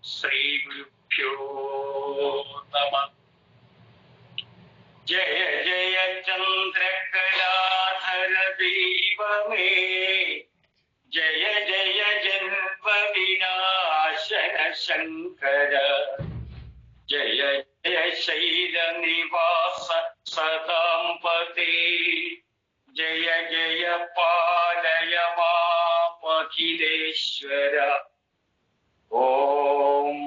श्रीगुरुभ्यो नमः। जय जय चंद्रकलाधर दीपमे, जय जय जन्म विनाशन शंकर, जय जय शैल निवास सदांपते, जय जय पालय मामखिलेश्वर। ओम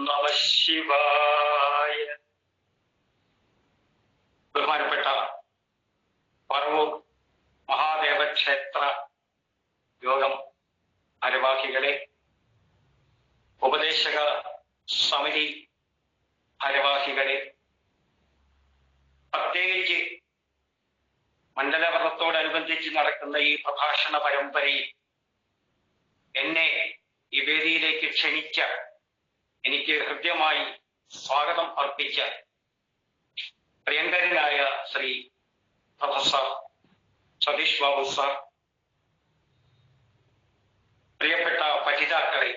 नमः शिवाय. ബഹുമാനപ്പെട്ട പറവൂർ മഹാദേവ ക്ഷേത്ര യോഗം ഭാരവാഹികളെ, ഉപദേശക സമിതി ഭാരവാഹികളെ, പ്രത്യേകിച്ച് മണ്ഡലവ്രതത്തോടനുബന്ധിച്ച് നടക്കുന്ന ഈ പ്രഭാഷണ പരമ്പരയിൽ എന്നെ ഈ വേദിയിലേക്ക് ക്ഷണിച്ച, എനിക്ക് ഹൃദ്യമായി സ്വാഗതം അർപ്പിച്ച പ്രിയങ്കരനായ ശ്രീ പ്രൊഫസർ സതീഷ് ബാബു സാർ, പ്രിയപ്പെട്ട പഠിതാക്കളെ,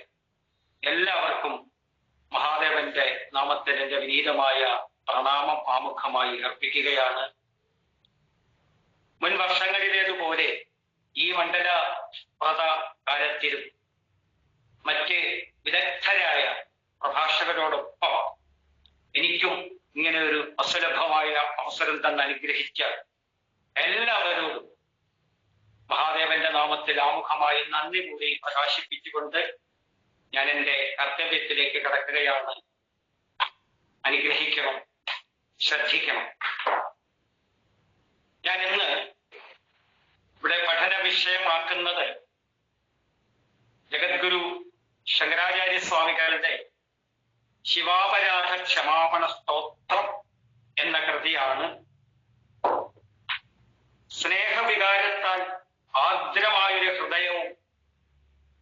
എല്ലാവർക്കും മഹാദേവന്റെ നാമത്തിൽ എന്റെ വിനീതമായ പ്രണാമം ആമുഖമായി അർപ്പിക്കുകയാണ്. മുൻ വർഷങ്ങളിലേതുപോലെ ഈ മണ്ഡല വ്രത കാലത്തിലും മറ്റ് വിദഗ്ധരായ പ്രഭാഷകരോടൊപ്പം എനിക്കും ഇങ്ങനെ ഒരു അസുലഭമായ അവസരം തന്നെ അനുഗ്രഹിച്ച എല്ലാവരോടും മഹാദേവന്റെ നാമത്തിൽ ആമുഖമായി നന്ദി കൂടി പ്രകാശിപ്പിച്ചുകൊണ്ട് ഞാൻ എൻ്റെ കർത്തവ്യത്തിലേക്ക് കടക്കുകയാണ്. അനുഗ്രഹിക്കണം, ശ്രദ്ധിക്കണം. ഞാൻ ഇന്ന് ഇവിടെ പഠന വിഷയമാക്കുന്നത് ജഗദ്ഗുരു ശങ്കരാചാര്യ സ്വാമികളുടെ ശിവാപരാധ ക്ഷമാപണ സ്തോത്രം എന്ന കൃതിയാണ്. സ്നേഹവികാരത്താൽ ആർദ്രമായൊരു ഹൃദയവും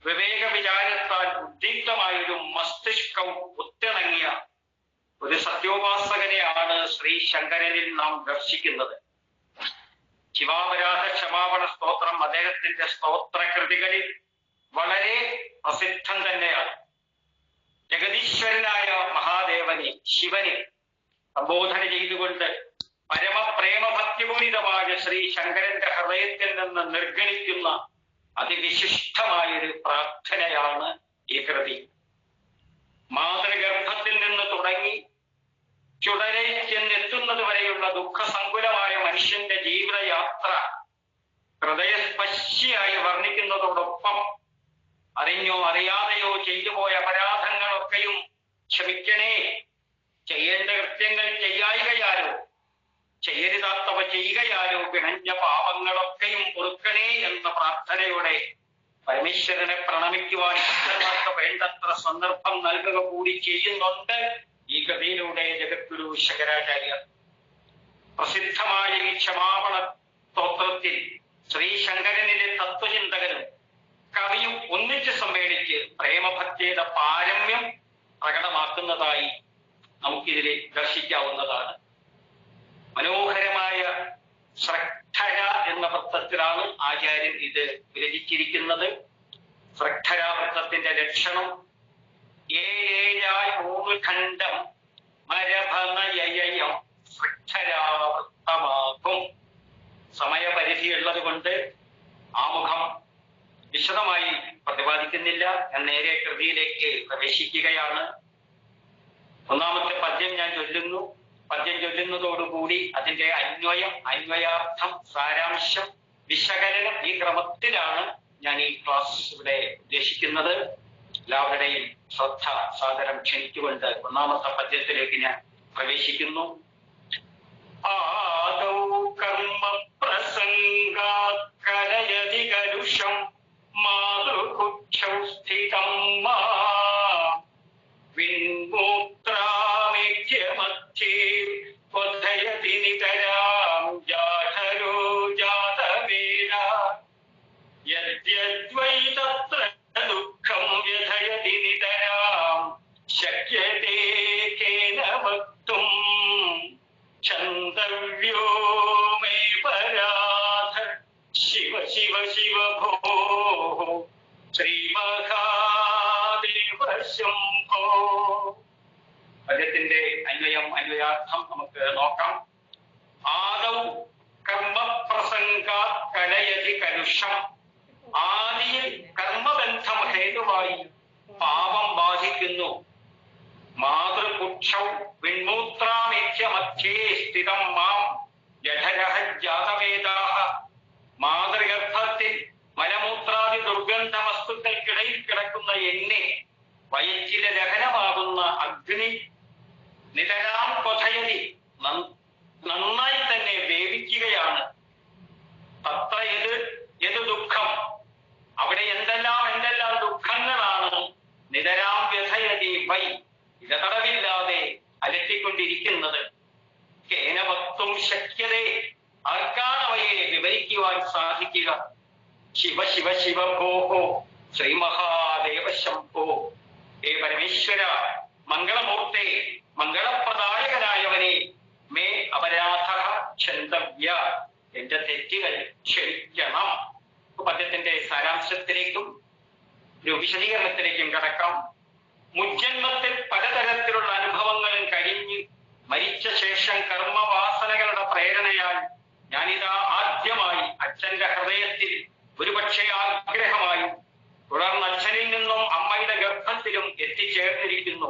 വിവേക വിചാരത്താൽ ഉദ്ദീപ്തമായൊരു മസ്തിഷ്കവും ഒത്തിണങ്ങിയ ഒരു സത്യോപാസകനെയാണ് ശ്രീ ശങ്കരനിൽ നാം ദർശിക്കുന്നത്. ശിവാപരാധ ക്ഷമാപണ സ്തോത്രം അദ്ദേഹത്തിന്റെ സ്തോത്ര കൃതികളിൽ വളരെ പ്രസിദ്ധം തന്നെയാണ്. ജഗദീശ്വരനായ മഹാദേവനെ, ശിവനെ സംബോധന ചെയ്തുകൊണ്ട് പരമപ്രേമഭക്തിപൂരിതമായ ശ്രീ ശങ്കരന്റെ ഹൃദയത്തിൽ നിന്ന് നിർഗണിക്കുന്ന അതിവിശിഷ്ടമായൊരു പ്രാർത്ഥനയാണ് ഈ കൃതി. മാതൃഗർഭത്തിൽ നിന്ന് തുടങ്ങി ചുടലയിൽ ചെന്നെത്തുന്നത് വരെയുള്ള ദുഃഖസങ്കുലമായ മനുഷ്യന്റെ ജീവിതയാത്ര ഹൃദയസ്പർശിയായി വർണ്ണിക്കുന്നതോടൊപ്പം അറിഞ്ഞോ അറിയാതെയോ ചെയ്തുപോയ അപരാധങ്ങളൊക്കെയും ക്ഷമിക്കണേ, ചെയ്യേണ്ട കൃത്യങ്ങൾ ചെയ്യായികയാലോ ചെയ്യരുതാത്തവ ചെയ്യുകയാലോ പിണഞ്ഞ പാപങ്ങളൊക്കെയും പൊറുക്കണേ എന്ന പ്രാർത്ഥനയോടെ പരമേശ്വരനെ പ്രണമിക്കുവാൻ ഭക്തന്മാർക്ക് വേണ്ടത്ര സന്ദർഭം നൽകുക കൂടി ചെയ്യുന്നുണ്ട് ഈ കൃതിയിലൂടെ ജഗദ്ഗുരു ശങ്കരാചാര്യർ. പ്രസിദ്ധമായ ഈ ക്ഷമാപണ സ്തോത്രത്തിൽ ശ്രീ ശങ്കരനിലെ തത്വചിന്തകനും കവിയും ഒന്നിച്ച് സമ്മേളിച്ച് പ്രേമഭക്തിയുടെ പാരമ്യം പ്രകടമാക്കുന്നതായി നമുക്കിതിൽ ദർശിക്കാവുന്നതാണ്. മനോഹരമായ ശ്രദ്ധര എന്ന വൃത്തത്തിലാണ് ആചാര്യൻ ഇത് വിരചിച്ചിരിക്കുന്നത്. ശ്രദ്ധരാവൃത്തത്തിന്റെ ലക്ഷണം ഏഴായി 3 ഖണ്ഡം മരഭനയം ശ്രദ്ധരാവൃത്തമാകും. സമയപരിധിയുള്ളത് കൊണ്ട് ആമുഖം വിശദമായി പ്രതിപാദിക്കുന്നില്ല. ഞാൻ നേരെ കൃതിയിലേക്ക് പ്രവേശിക്കുകയാണ്. ഒന്നാമത്തെ പദ്യം ഞാൻ ചൊല്ലുന്നു. പദ്യം ചൊല്ലുന്നതോടുകൂടി അതിന്റെ അന്വയാർത്ഥം, സാരാംശം, വിശകലനം ഈ ക്രമത്തിലാണ് ഞാൻ ഈ ക്ലാസ് ഇവിടെ ഉദ്ദേശിക്കുന്നത്. എല്ലാവരുടെയും ശ്രദ്ധ സാദരം ക്ഷണിച്ചുകൊണ്ട് ഒന്നാമത്തെ പദ്യത്തിലേക്ക് ഞാൻ പ്രവേശിക്കുന്നു. ആദൗ കർമ്മ പ്രസംഗാത് കലയതി കലുഷം മാതൃകുക്ഷൗ സ്ഥിതം മാ വിൻമൂത്രാമേഖ്യമധ്യേ ഉദ്ധയതി നിതരാം ജാഠരോ ജാതവേന യദ്യദ്വൈ തത്ര ദുഃഖം വ്യഥയതി നിതരാം ശക്യതേ കേന വക്തും ക്ഷന്തവ്യോ മേ പരാധ ശിവ ശിവ ശിവ ഭോ ശ്രീമഹാദേവ ശംഭോ പദ്യത്തിന്റെ അന്വയാർത്ഥം നമുക്ക് നോക്കാം. ആദൗ കർമ്മപ്രസംഗ കലയതി കലുഷം. ആദിയിൽ കർമ്മബന്ധം ഹേതുവായി പാപം ബാധിക്കുന്നു. മാതൃപുക്ഷൗ വിൺമൂത്രാമേധ്യമധ്യേ സ്ഥിതം മാം ജഠരഃ ജാതവേദാഃ. മാതൃഗർഭത്തിൽ മലമൂത്രാദി ദുർഗന്ധ വസ്തുക്കൾക്കിടയിൽ കിടക്കുന്ന എന്നെ വയറ്റിലെ ദഹനമാകുന്ന അഗ്നി നിതരാം കൊഥയതി നന്നായി തന്നെ വേവിക്കുകയാണ്. തത്ര യത് ദുഃഖം, അവിടെ എന്തെല്ലാം ദുഃഖങ്ങളാണ്. നിതരാം വ്യഥയതി വൈ, ഇടതടവില്ലാതെ അലട്ടിക്കൊണ്ടിരിക്കുന്നത്. കേന വക്തും ശക്യതേ, ആർക്കാണ് അവയെ വിവരിക്കുവാൻ സാധിക്കുക? ശിവ ശിവ ശിവ ഭോഹോ ശ്രീ മഹാദേവ ശംഭോ. ഹേ പരമേശ്വര, മംഗളമൂർത്തേ, മംഗളപ്രദായകനായവനെ, മേ അപരാധ ക്ഷന്തവ്യ, എന്റെ തെറ്റുകൾ ക്ഷമിക്കണം. പദ്യത്തിന്റെ സാരാംശത്തിലേക്കും ഒരു വിശദീകരണത്തിലേക്കും കടക്കാം. മുജ്ജന്മത്തിൽ പലതരത്തിലുള്ള അനുഭവങ്ങളും കഴിഞ്ഞ് മരിച്ച ശേഷം കർമ്മവാസനകളുടെ പ്രേരണയാൽ ഞാനിതാ ആദ്യമായി അച്ഛന്റെ ഹൃദയത്തിൽ ഒരുപക്ഷെ ആഗ്രഹമായും തുടർന്ന് അച്ഛനിൽ നിന്നും അമ്മയുടെ ഗർഭത്തിലും എത്തിച്ചേർന്നിരിക്കുന്നു.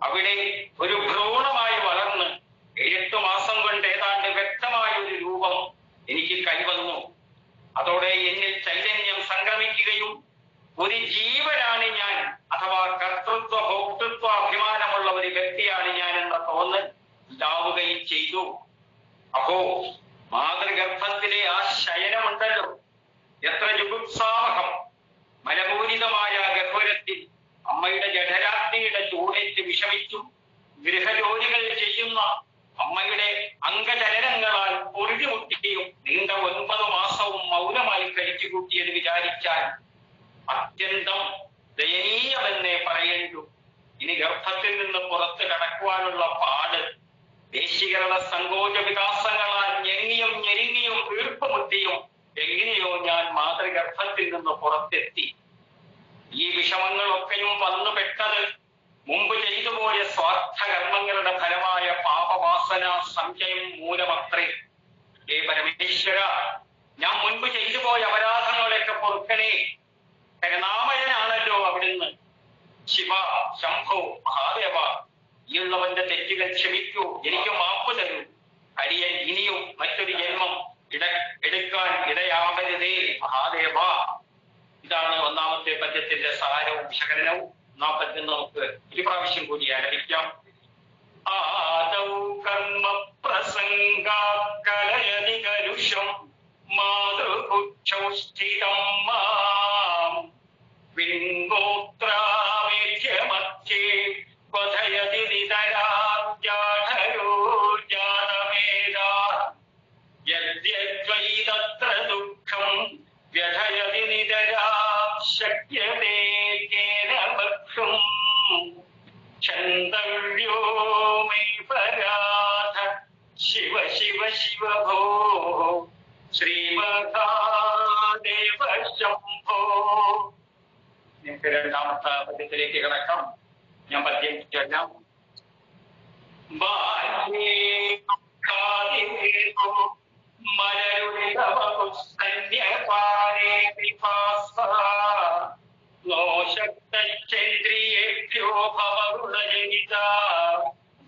അവിടെ ഒരു ഭ്രൂണമായി വളർന്ന് 7 മാസം കൊണ്ട് ഏതാണ്ട് വ്യക്തമായ ഒരു രൂപം എനിക്ക് കൈവന്നു. അതോടെ എന്നിൽ ചൈതന്യം സംക്രമിക്കുകയും ഒരു ജീവനാണ് ഞാൻ, അഥവാ കർത്തൃത്വ ഭോക്തൃത്വ അഭിമാനമുള്ള ഒരു വ്യക്തിയാണ് ഞാൻ എന്ന തോന്നൽ ഉണ്ടാവുകയും ചെയ്തു. അപ്പോ മാതൃഗർഭത്തിലെ ആ ശയനമുണ്ടല്ലോ, എത്ര ജുഗുപ്സാവഹം. മലപൂരിതമായ ഗഹ്വരത്തിൽ അമ്മയുടെ ജഠരാഗ്നിയുടെ ചൂടേറ്റ് വിഷമിച്ചു ഗൃഹജോലികൾ ചെയ്യുന്ന അമ്മയുടെ അംഗചലനങ്ങളാൽ പൊറുതിമുട്ടിയും നീണ്ട 9 മാസവും മൗനമായി കഴിച്ചുകൂട്ടിയത് വിചാരിച്ചാൽ അത്യന്തം ദയനീയമെന്നേ പറയേണ്ടു. ഇനി ഗർഭത്തിൽ നിന്ന് പുറത്ത് കടക്കുവാനുള്ള പാട് ദേശികളുടെ സങ്കോച വികാസങ്ങളാൽ ഞെങ്ങിയും ഞെരുങ്ങിയും വീർപ്പുമുട്ടിയും എങ്ങനെയോ ഞാൻ മാതൃഗർഭത്തിൽ നിന്ന് പുറത്തെത്തി. ഈ വിഷമങ്ങളൊക്കെയും വന്നു പെട്ടത് മുമ്പ് ചെയ്തുപോയ സ്വാർത്ഥകർമ്മങ്ങളുടെ ഫലമായ പാപവാസന സംശയം മൂലമത്രേ. ഹേ പരമേശ്വര, ഞാൻ മുൻപ് ചെയ്തുപോയ അപരാധങ്ങളെയൊക്കെ പൊറുക്കണേ. കരുണാമയനാണല്ലോ അവിടുന്ന്. ശിവ ശംഭോ മഹാദേവ, ഈയുള്ളവന്റെ തെറ്റുകൾ ക്ഷമിക്കൂ, എനിക്ക് മാപ്പ് തരൂ. അടിയൻ ഇനിയും മറ്റൊരു ജന്മം എടുക്കാൻ ഇടയാവരുതേ മഹാദേവ. ഇതാണ് ഒന്നാമത്തെ പദ്യത്തിന്റെ സാരവും വിശകലനവും. ഒന്നാം പദ്യം നമുക്ക് ഒരു പ്രാവശ്യം കൂടി ആരംഭിക്കാം. ആദൗ കർമ്മ പ്രസംഗ കലയതി കലുഷം മാതൃപുക്ഷൗ സ്ഥിതം മാം വിൺമൂത്രാമേധ്യമധ്യേ ക്വഥയതി നിതരാം ജാഠരോ ജാതവേദാഃ. യദ്യദ്വൈ തത്ര ദുഃഖം വ്യഥയതി നിതരാം ശക്യതേ കേന വക്തും ക്ഷന്തവ്യോ മേ പരാധ ശിവ ശിവ ശിവ ഭോ ശ്രീ മഹാദേവ ശംഭോ. നിങ്ങൾക്ക് രണ്ടാമത്തെ പദ്യത്തിലേക്ക് കിടക്കാം. ഞാൻ പദ്യം ചൊല്ലാം. േന്ദ്രിയേഭ്യോ ഭവഗുണജനിത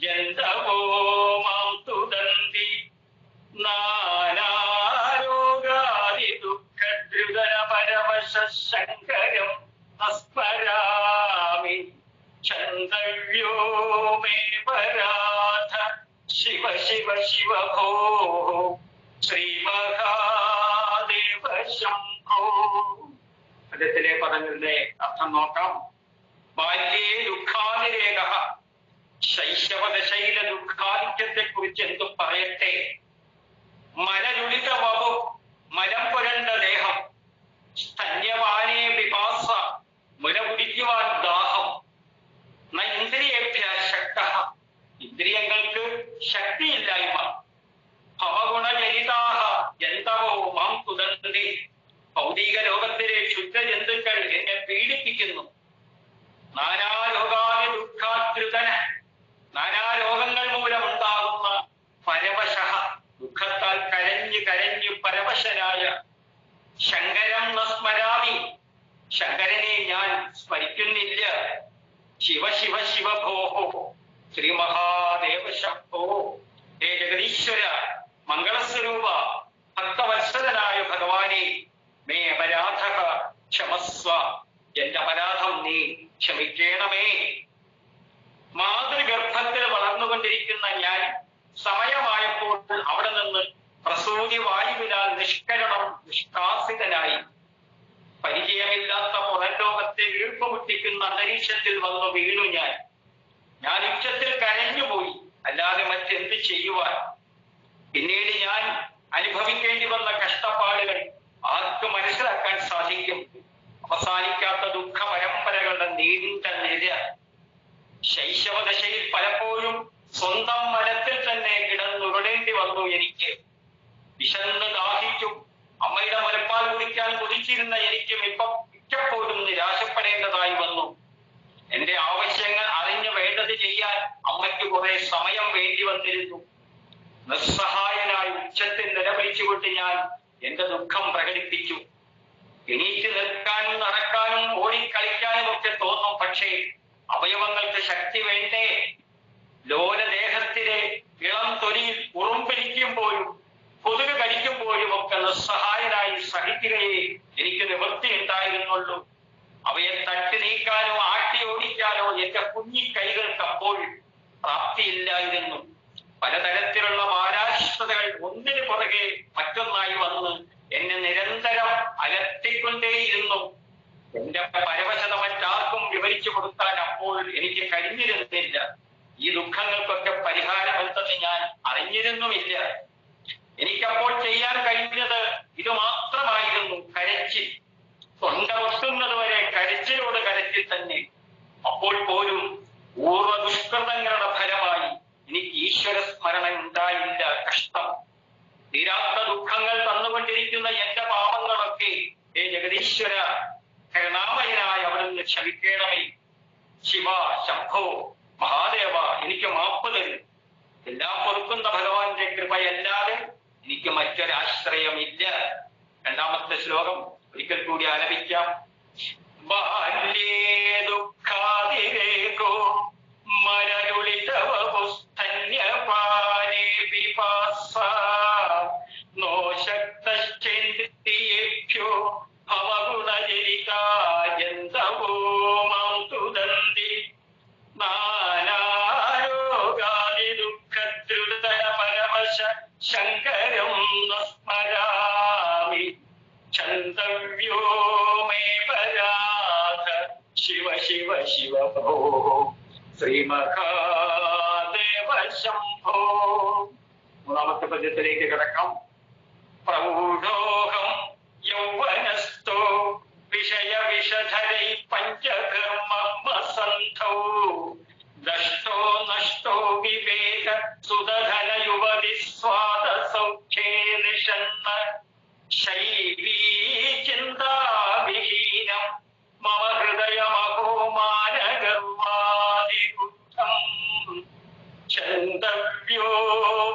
ജന്തവോ മാം തുദന്തി നാനാരോഗാദി ദുഃഖദ്രുതന പരവശ ശങ്കരം അസ്മരാമി ക്ഷന്തവ്യോ മേ പരാധ ശിവ ശിവ ശിവ ഭോ ശ്രീ മഹാദേവ ശംഭോ. പദ്യത്തിലെ പദങ്ങളുടെ അർത്ഥം നോക്കാം. ബാല്യേ ദുഃഖാതിരേക, ശൈശവദശയിലെ ദുഃഖാധിക്യത്തെ കുറിച്ച് എന്തു പറയട്ടെ. മലരുളിത വപു, മലം പുരണ്ട ദേഹം. സ്തന്യപാനേ പിപാസ, മുല കുടിക്കുവാൻ ദാഹം. ന ഇന്ദ്രിയേഭ്യ ശക്ത, ഇന്ദ്രിയങ്ങൾക്ക് ശക്തിയില്ലായ്മ. ഭവഗുണജനിതാഹ ജന്തവോ മാം തുദന്തി, ഭൗതിക ലോകത്തിലെ ശുദ്ധ ജന്തുക്കൾ എന്നെ പീഡിപ്പിക്കുന്നു. നാനാരോഗാദി ദുഃഖാദ്രുതന, ശിവ ശിവ ശിവ ഭോഹോ ശ്രീ മഹാദേവ ശംഭോ. ഹേ ജഗദീശ്വര, മംഗളസ്വരൂപ, ഭക്തവത്സലനായ ഭഗവാനെ, മേ അപരാധ ക്ഷമസ്വ, എന്റെ അപരാധം നീ ക്ഷമിക്കണമേ. മാതൃഗർഭത്തിൽ വളർന്നുകൊണ്ടിരിക്കുന്ന ഞാൻ സമയമായപ്പോൾ അവിടെ നിന്ന് പ്രസൂതി വായുവിനാൽ നിഷ്കാസിതനായി പരിചയമില്ലാത്ത പുറംലോകത്തെ വീർപ്പുമുട്ടിക്കുന്ന അന്തരീക്ഷത്തിൽ വന്നു വീണു. ഞാൻ ഉച്ചത്തിൽ കരഞ്ഞുപോയി, അല്ലാതെ മറ്റെന്ത് ചെയ്യുവാൻ? പിന്നീട് ഞാൻ അനുഭവിക്കേണ്ടി വന്ന കഷ്ടപ്പാടുകൾ ആർക്ക് മനസ്സിലാക്കാൻ സാധിക്കും? അവസാനിക്കാത്ത ദുഃഖ പരമ്പരകളുടെ നീണ്ട നിര. ശൈശവദശയിൽ പലപ്പോഴും സ്വന്തം മലത്തിൽ തന്നെ കിടന്നുരുടേണ്ടി വന്നു എനിക്ക്. വിശന്ന് ദാഹിച്ചു അമ്മയുടെ മുലപ്പാൽ കുടിക്കാൻ കൊതിച്ചിരുന്ന എനിക്കും ഇപ്പം മിക്കപ്പോഴും നിരാശപ്പെടേണ്ടതായി വന്നു. എന്റെ ആവശ്യങ്ങൾ അറിഞ്ഞു വേണ്ടത് ചെയ്യാൻ അമ്മയ്ക്ക് കുറെ സമയം വേണ്ടി വന്നിരുന്നു. നിസ്സഹായനായി ഉച്ചത്തിൽ നിലവിളിച്ചുകൊണ്ട് ഞാൻ എന്റെ ദുഃഖം പ്രകടിപ്പിച്ചു. എണീറ്റ് നിൽക്കാനും നടക്കാനും ഓടിക്കളിക്കാനും ഒക്കെ തോന്നും, പക്ഷേ അവയവങ്ങൾക്ക് ശക്തി വേണ്ടേ? ലോലദേഹത്തിലെ ഇളം തൊലിയിൽ ഉറുമ്പിരിക്കുമ്പോഴും കൊതുക് കടിക്കുമ്പോഴും ഒക്കെ നിസ്സഹായനായി സഹിക്കുകയെ എനിക്ക് നിവൃത്തി ഉണ്ടായിരുന്നുള്ളൂ. അവയെ തട്ടി നീക്കാനോ ആട്ടി ഓടിക്കാനോ എന്റെ കുഞ്ഞിക്കൈകൾക്ക് അപ്പോൾ പ്രാപ്തിയില്ലായിരുന്നു. പലതരത്തിലുള്ള മാരാശ്രതകൾ ഒന്നിനു പുറകെ മറ്റൊന്നായി വന്ന് എന്നെ നിരന്തരം അലട്ടിക്കൊണ്ടേയിരുന്നു. എന്റെ പരവശത മറ്റാർക്കും വിവരിച്ചു കൊടുക്കാൻ അപ്പോൾ എനിക്ക് കഴിഞ്ഞിരുന്നില്ല. ഈ ദുഃഖങ്ങൾക്കൊക്കെ പരിഹാരം എന്തെന്ന് ഞാൻ അറിഞ്ഞിരുന്നുമില്ല. എനിക്കപ്പോൾ ചെയ്യാൻ കഴിഞ്ഞത് ഇത് മാത്രമായിരുന്നു: കരച്ചിൽ. തൊണ്ട പൊട്ടുന്നത് വരെ കരച്ചിലോട് കരച്ചിൽ തന്നെ. അപ്പോൾ പോലും പൂർവ്വ ദുഷ്കൃതങ്ങളുടെ ഫലമായി എനിക്ക് ഈശ്വര സ്മരണ ഉണ്ടായില്ല. കഷ്ടം. തീരാത്ത ദുഃഖങ്ങൾ തന്നുകൊണ്ടിരിക്കുന്ന എന്റെ പാപങ്ങളൊക്കെ ഹേ ജഗദീശ്വര, കരുണാമയനായ അവിടുന്ന് ക്ഷമിക്കണമേ. ശിവ ശംഭോ മഹാദേവ, എനിക്ക് മാപ്പ് തരും. എല്ലാം പൊറുക്കുന്ന ഭഗവാന്റെ കൃപയല്ലാതെ എനിക്ക് മറ്റൊരാശ്രയമില്ല. രണ്ടാമത്തെ ശ്ലോകം ഒരിക്കൽ കൂടി ആലപിക്കാം. ബാല്യേ ദുഃഖാതിരേകോ മരരുളിതവപുസ്തന്യപാനേ പിപാസ നോ ശക്തശ്ചേന്ദ്രിയേഭ്യോ ഭവഗുണജരിതായന്തവോ മാം തുദന്തി നാനാരോഗാദി ദുഃഖദ്രുതയ പരമശ ശങ്കരം സ്മരാമി ഛന്ദവ്യോ മേ പരാധ ശിവ ശിവ ശിവ ഭോ ശ്രീ മഹാദേവ ശംഭോ. മൂന്നാമത്തെ പദ്യത്തിലേക്ക് കിടക്കാം. പ്രൗഢോഹം യൗവനസ്ഥോ വിഷയ വിഷധരൈ പഞ്ചകർമ്മസന്ധൗ ദഷ്ടോ നഷ്ടോ വിവേക സുധന യുവതി സ്വാദ സൗഖ്യേ നിഷന്ന ശൈവീ ചിന്താവിഹീനം മമ ഹൃദയമഹോ മാനഗർവാദിബുദ്ധം ഛന്ദവ്യോ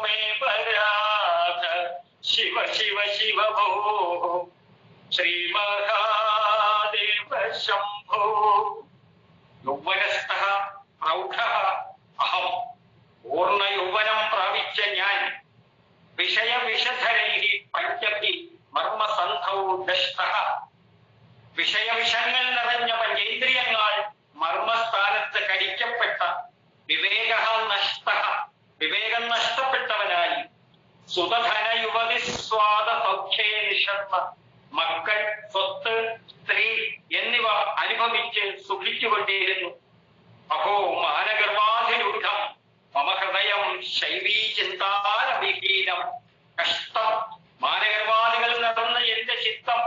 മേ പരാധ ശിവ ശിവ ശിവ ഭോ ശ്രീ മഹാദേവ ശംഭോ. യൗവനസ്ഥഃ പ്രൗഢഃ അഹം, പൂർണ്ണ യൗവനം പ്രാപിച്ച ഞാൻ. വിഷയ വിഷധരൈഃ പഞ്ചഭി മർമ്മസന്ധൗ ദഷ്ടഃ, വിഷയവിഷങ്ങൾ നിറഞ്ഞ പഞ്ചേന്ദ്രിയങ്ങൾ മർമ്മസ്ഥാനത്ത് കടിക്കപ്പെട്ട. വിവേകഃ നഷ്ടഃ, വിവേകം നഷ്ടപ്പെട്ടവനായി. സുതധന യുവതി സ്വാദ സൗഖ്യേ നിഷന്ന, മക്കൾ, സ്വത്ത്, സ്ത്രീ എന്നിവ അനുഭവിച്ച് സുഖിച്ചുകൊണ്ടിരുന്നു. അഹോ മാനഗർവാധിരൂഢം മമ ഹൃദയം ശൈവീ ചിന്താരവിഹീനം. കഷ്ടം. മാനഗർവാദികൾ നടന്ന എന്റെ ചിത്തം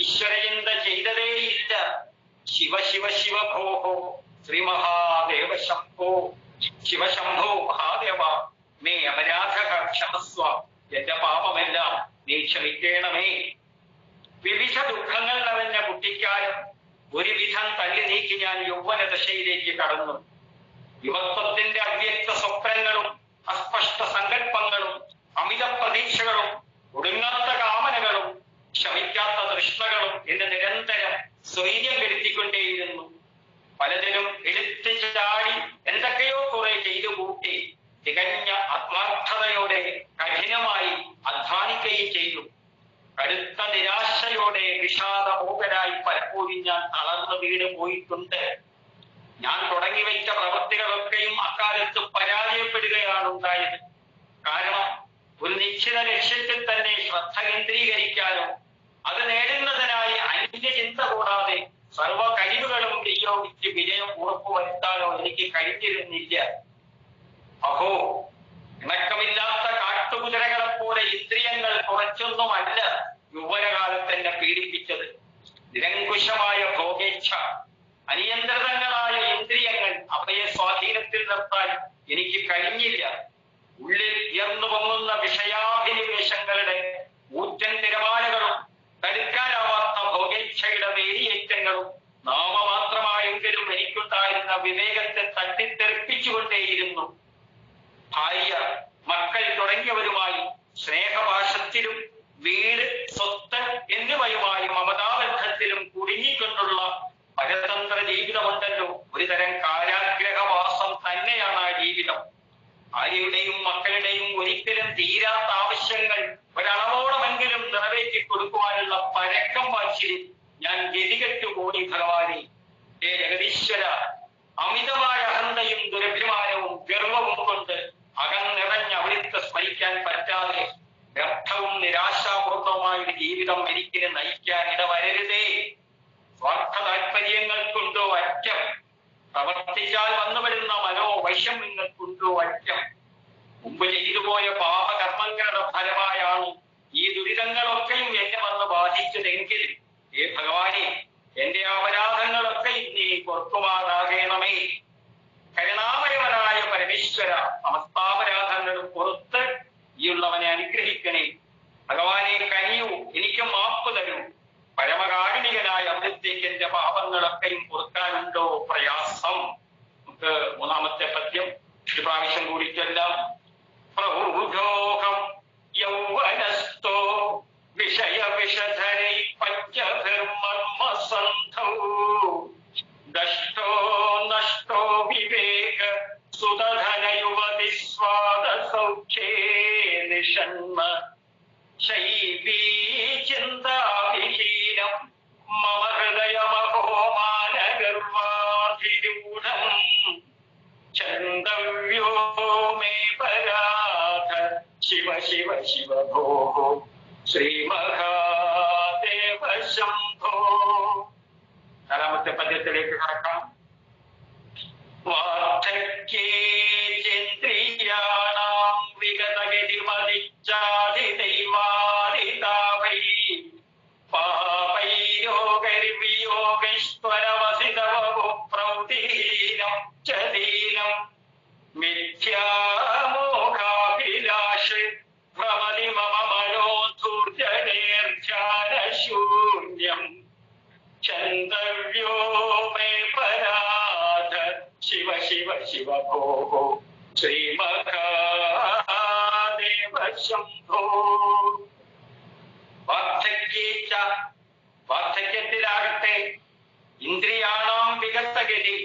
ഈശ്വരചിന്ത ചെയ്തതേയില്ല. ശിവ ശിവ ശിവ ഭോഹോ ശ്രീ മഹാദേവ ശംഭോ. ശിവശംഭോ മഹാദേവ, മേ അപരാധ ക്ഷമസ്വ, എന്റെ പാപമെല്ലാം നീ ക്ഷമിക്കണമേ. വിവിധ ദുഃഖങ്ങൾ നിറഞ്ഞ കുട്ടിക്കാലം ഒരുവിധം തള്ളി നീക്കി ഞാൻ യൗവനദശയിലേക്ക് കടന്നു. യുവത്വത്തിന്റെ അവ്യക്ത സ്വപ്നങ്ങളും അസ്പഷ്ട സങ്കല്പങ്ങളും അമിത പ്രതീക്ഷകളും ഒടുങ്ങാത്ത കാമനകളും ശമിക്കാത്ത തൃഷ്ണകളും എന്നെ നിരന്തരം സ്വൈര്യം കെടുത്തിക്കൊണ്ടേയിരുന്നു. പലതിനും എടുത്ത് തികഞ്ഞ ആത്മാർത്ഥതയോടെ കഠിനമായി അധ്വാനിക്കുകയും ചെയ്തു. കടുത്ത നിരാശയോടെ വിഷാദമൂകരായി പലപ്പോഴും ഞാൻ തളർന്നു വീണ് പോയിട്ടുണ്ട്. ഞാൻ തുടങ്ങി വെച്ച പ്രവൃത്തികളൊക്കെയും അക്കാലത്ത് പരാജയപ്പെടുകയാണ് ഉണ്ടായത്. കാരണം ഒരു നിശ്ചിത ലക്ഷ്യത്തിൽ തന്നെ ശ്രദ്ധ കേന്ദ്രീകരിക്കാനോ അത് നേടുന്നതിനായി അന്യചിന്ത കൂടാതെ സർവ കഴിവുകളും വിനിയോഗിച്ച് വിജയം ഉറപ്പുവരുത്താനോ എനിക്ക് കഴിഞ്ഞിരുന്നില്ല. അഹോ, ഇണക്കമില്ലാത്ത കാട്ടുകുതിരകളെ പോലെ ഇന്ദ്രിയങ്ങൾ കുറച്ചൊന്നുമല്ല യൗവനകാലത്ത് എന്നെ പീഡിപ്പിച്ചത്. നിരങ്കുശമായ ഭോഗേച്ഛ, അനിയന്ത്രിതങ്ങളായ ഇന്ദ്രിയങ്ങൾ, അവയെ സ്വാധീനത്തിൽ നിർത്താൻ എനിക്ക് കഴിഞ്ഞില്ല. ഉള്ളിൽ ഉയർന്നു പൊങ്ങുന്ന വിഷയാഭിനിവേശങ്ങളുടെ ഊറ്റൻ തിരമാലകളും തടുക്കാനാവാത്ത ഭോഗേച്ഛയുടെ വേലിയേറ്റങ്ങളും നാമമാത്രമായെങ്കിലും എനിക്കുണ്ടായിരുന്ന വിവേകത്തെ തട്ടിത്തെറിപ്പിച്ചുകൊണ്ടേയിരുന്നു. ഭാര്യ, മക്കൾ തുടങ്ങിയവരുമായി സ്നേഹപാശത്തിലും വീട്, സ്വത്ത് എന്നിവയുമായി മമതാബന്ധത്തിലും കുടുങ്ങിക്കൊണ്ടുള്ള പരതന്ത്ര ജീവിതമുണ്ടല്ലോ. ഒരുതരം കാരാഗ്രഹവാസം തന്നെയാണ് ആ ജീവിതം. ഭാര്യയുടെയും മക്കളുടെയും ഒരിക്കലും തീരാത്ത ആവശ്യങ്ങൾ ഒരളവോളമെങ്കിലും നിറവേറ്റി കൊടുക്കുവാനുള്ള പരക്കം വാശിയിൽ ഞാൻ ഗതികെട്ടുകൂടി. ഭഗവാനെ, ഹേ ജഗദീശ്വര, അമിതമായ അഹന്തയും ദുരഭിമാനവും ഗർവവും കൊണ്ട് അകന്നിറഞ്ഞ് അവിടുത്തെ സ്മരിക്കാൻ പറ്റാതെ വ്യർത്ഥവും നിരാശാപൂർണവുമായ ഒരു ജീവിതം എനിക്ക് നയിക്കാൻ ഇടവരരുതേ. സ്വാർത്ഥ താല്പര്യങ്ങൾക്കുണ്ടോ അറ്റം? പ്രവർത്തിച്ചാൽ വന്നുവരുന്ന മനോവൈഷമ്യങ്ങൾക്കുണ്ടോ അറ്റം? മുമ്പ് ചെയ്തുപോയ പാപകർമ്മങ്ങളുടെ ഫലമായാണ് ഈ ദുരിതങ്ങളൊക്കെയും എന്നെ വന്ന് ബാധിച്ചതെങ്കിൽ, ഏ ഭഗവാനെ, എന്റെ അപരാധങ്ങളൊക്കെയും നീ പൊറുക്കുമാറാകണമേ. കരുണാമയവനായ പരമേശ്വര, സമസ്താപരാധങ്ങളും പുറത്ത് ഈയുള്ളവനെ അനുഗ്രഹിക്കണേ. ഭഗവാനെ, കനിയൂ, എനിക്ക് മാപ്പ് തരൂ. പരമകാരുണികനായ അവിടുത്തേക്ക് എന്റെ പാപങ്ങളൊക്കെയും പൊറുക്കാനുണ്ടോ പ്രയാസം? നമുക്ക് മൂന്നാമത്തെ പദ്യം ഒരു പ്രാവശ്യം കൂടി ചൊല്ലാം. പ്രൗഢോഹം യൗവനസ്ഥോ വിഷയ വിഷധരൈ പഞ്ചധർമ്മസന്ധൗ ദഷ്ടോ നഷ്ടോ വിവേക സുതധന യുവതി സ്വാദ സൗഖ്യേ നിഷണ്മ ശൈവീ ചിന്താവിഹീനം മമ ഹൃദയമഹോമാനഗർവാധിരൂഢം ചന്ദവ്യോ മേ പരാധ ശിവ ശിവ ശിവ ഭോഃ ശ്രീമഹാദേവ ശംഭോ. നാലാമത്തെ പദ്യത്തിലേക്ക് കടക്കാം. വാർദ്ധക്യേന്ദ്രിയാണാം വിഗതഗതിമതിച്ചാദിദൈവാദിതാപൈ പാപൈരോഗൈർവിയോഗൈസ്ത്വരവസിതവ പ്രൗഢീനം ച ദീനം മിഥ്യാമോഹാഭിലാഷ് ഭ്രമതി മമ മനോധൂർജനേർധ്യാനശൂന്യം ചന്ദവ്യോ മേ പരാധ ശിവ ശിവ ശിവ ഭോഃ ശ്രീമഹാദേവ ശംഭോ. വാർദ്ധക്യത്തിലാകട്ടെ ഇന്ദ്രിയാണാം വിഗതഗതി,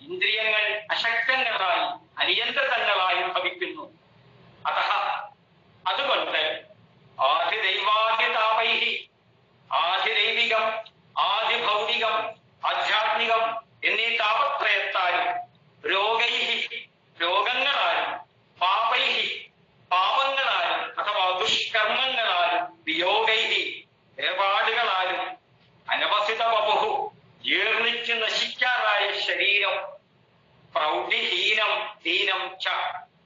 ഇന്ദ്രിയങ്ങൾ അശക്തങ്ങളായി അനിയന്ത്രിതങ്ങളായി ഭവിക്കുന്നു. അതുകൊണ്ട് ആദിദൈവാദിതാപൈഹി, ആദിദൈവികം, ആദിഭൗതികം, ആധ്യാത്മികം എന്നീ താപത്രയത്താലും രോഗൈഹി, രോഗങ്ങളാലും പാപൈഹി, പാപങ്ങളാലും അഥവാ ദുഷ്കർമ്മങ്ങളാലും വിയോഗൈഹി, ഏർപ്പാടുകളാലും അനവസിത വപുഹു, ജീർണിച്ച് നശിക്കാറായ ശരീരം പ്രൗഢിഹീനം ദീനം ച,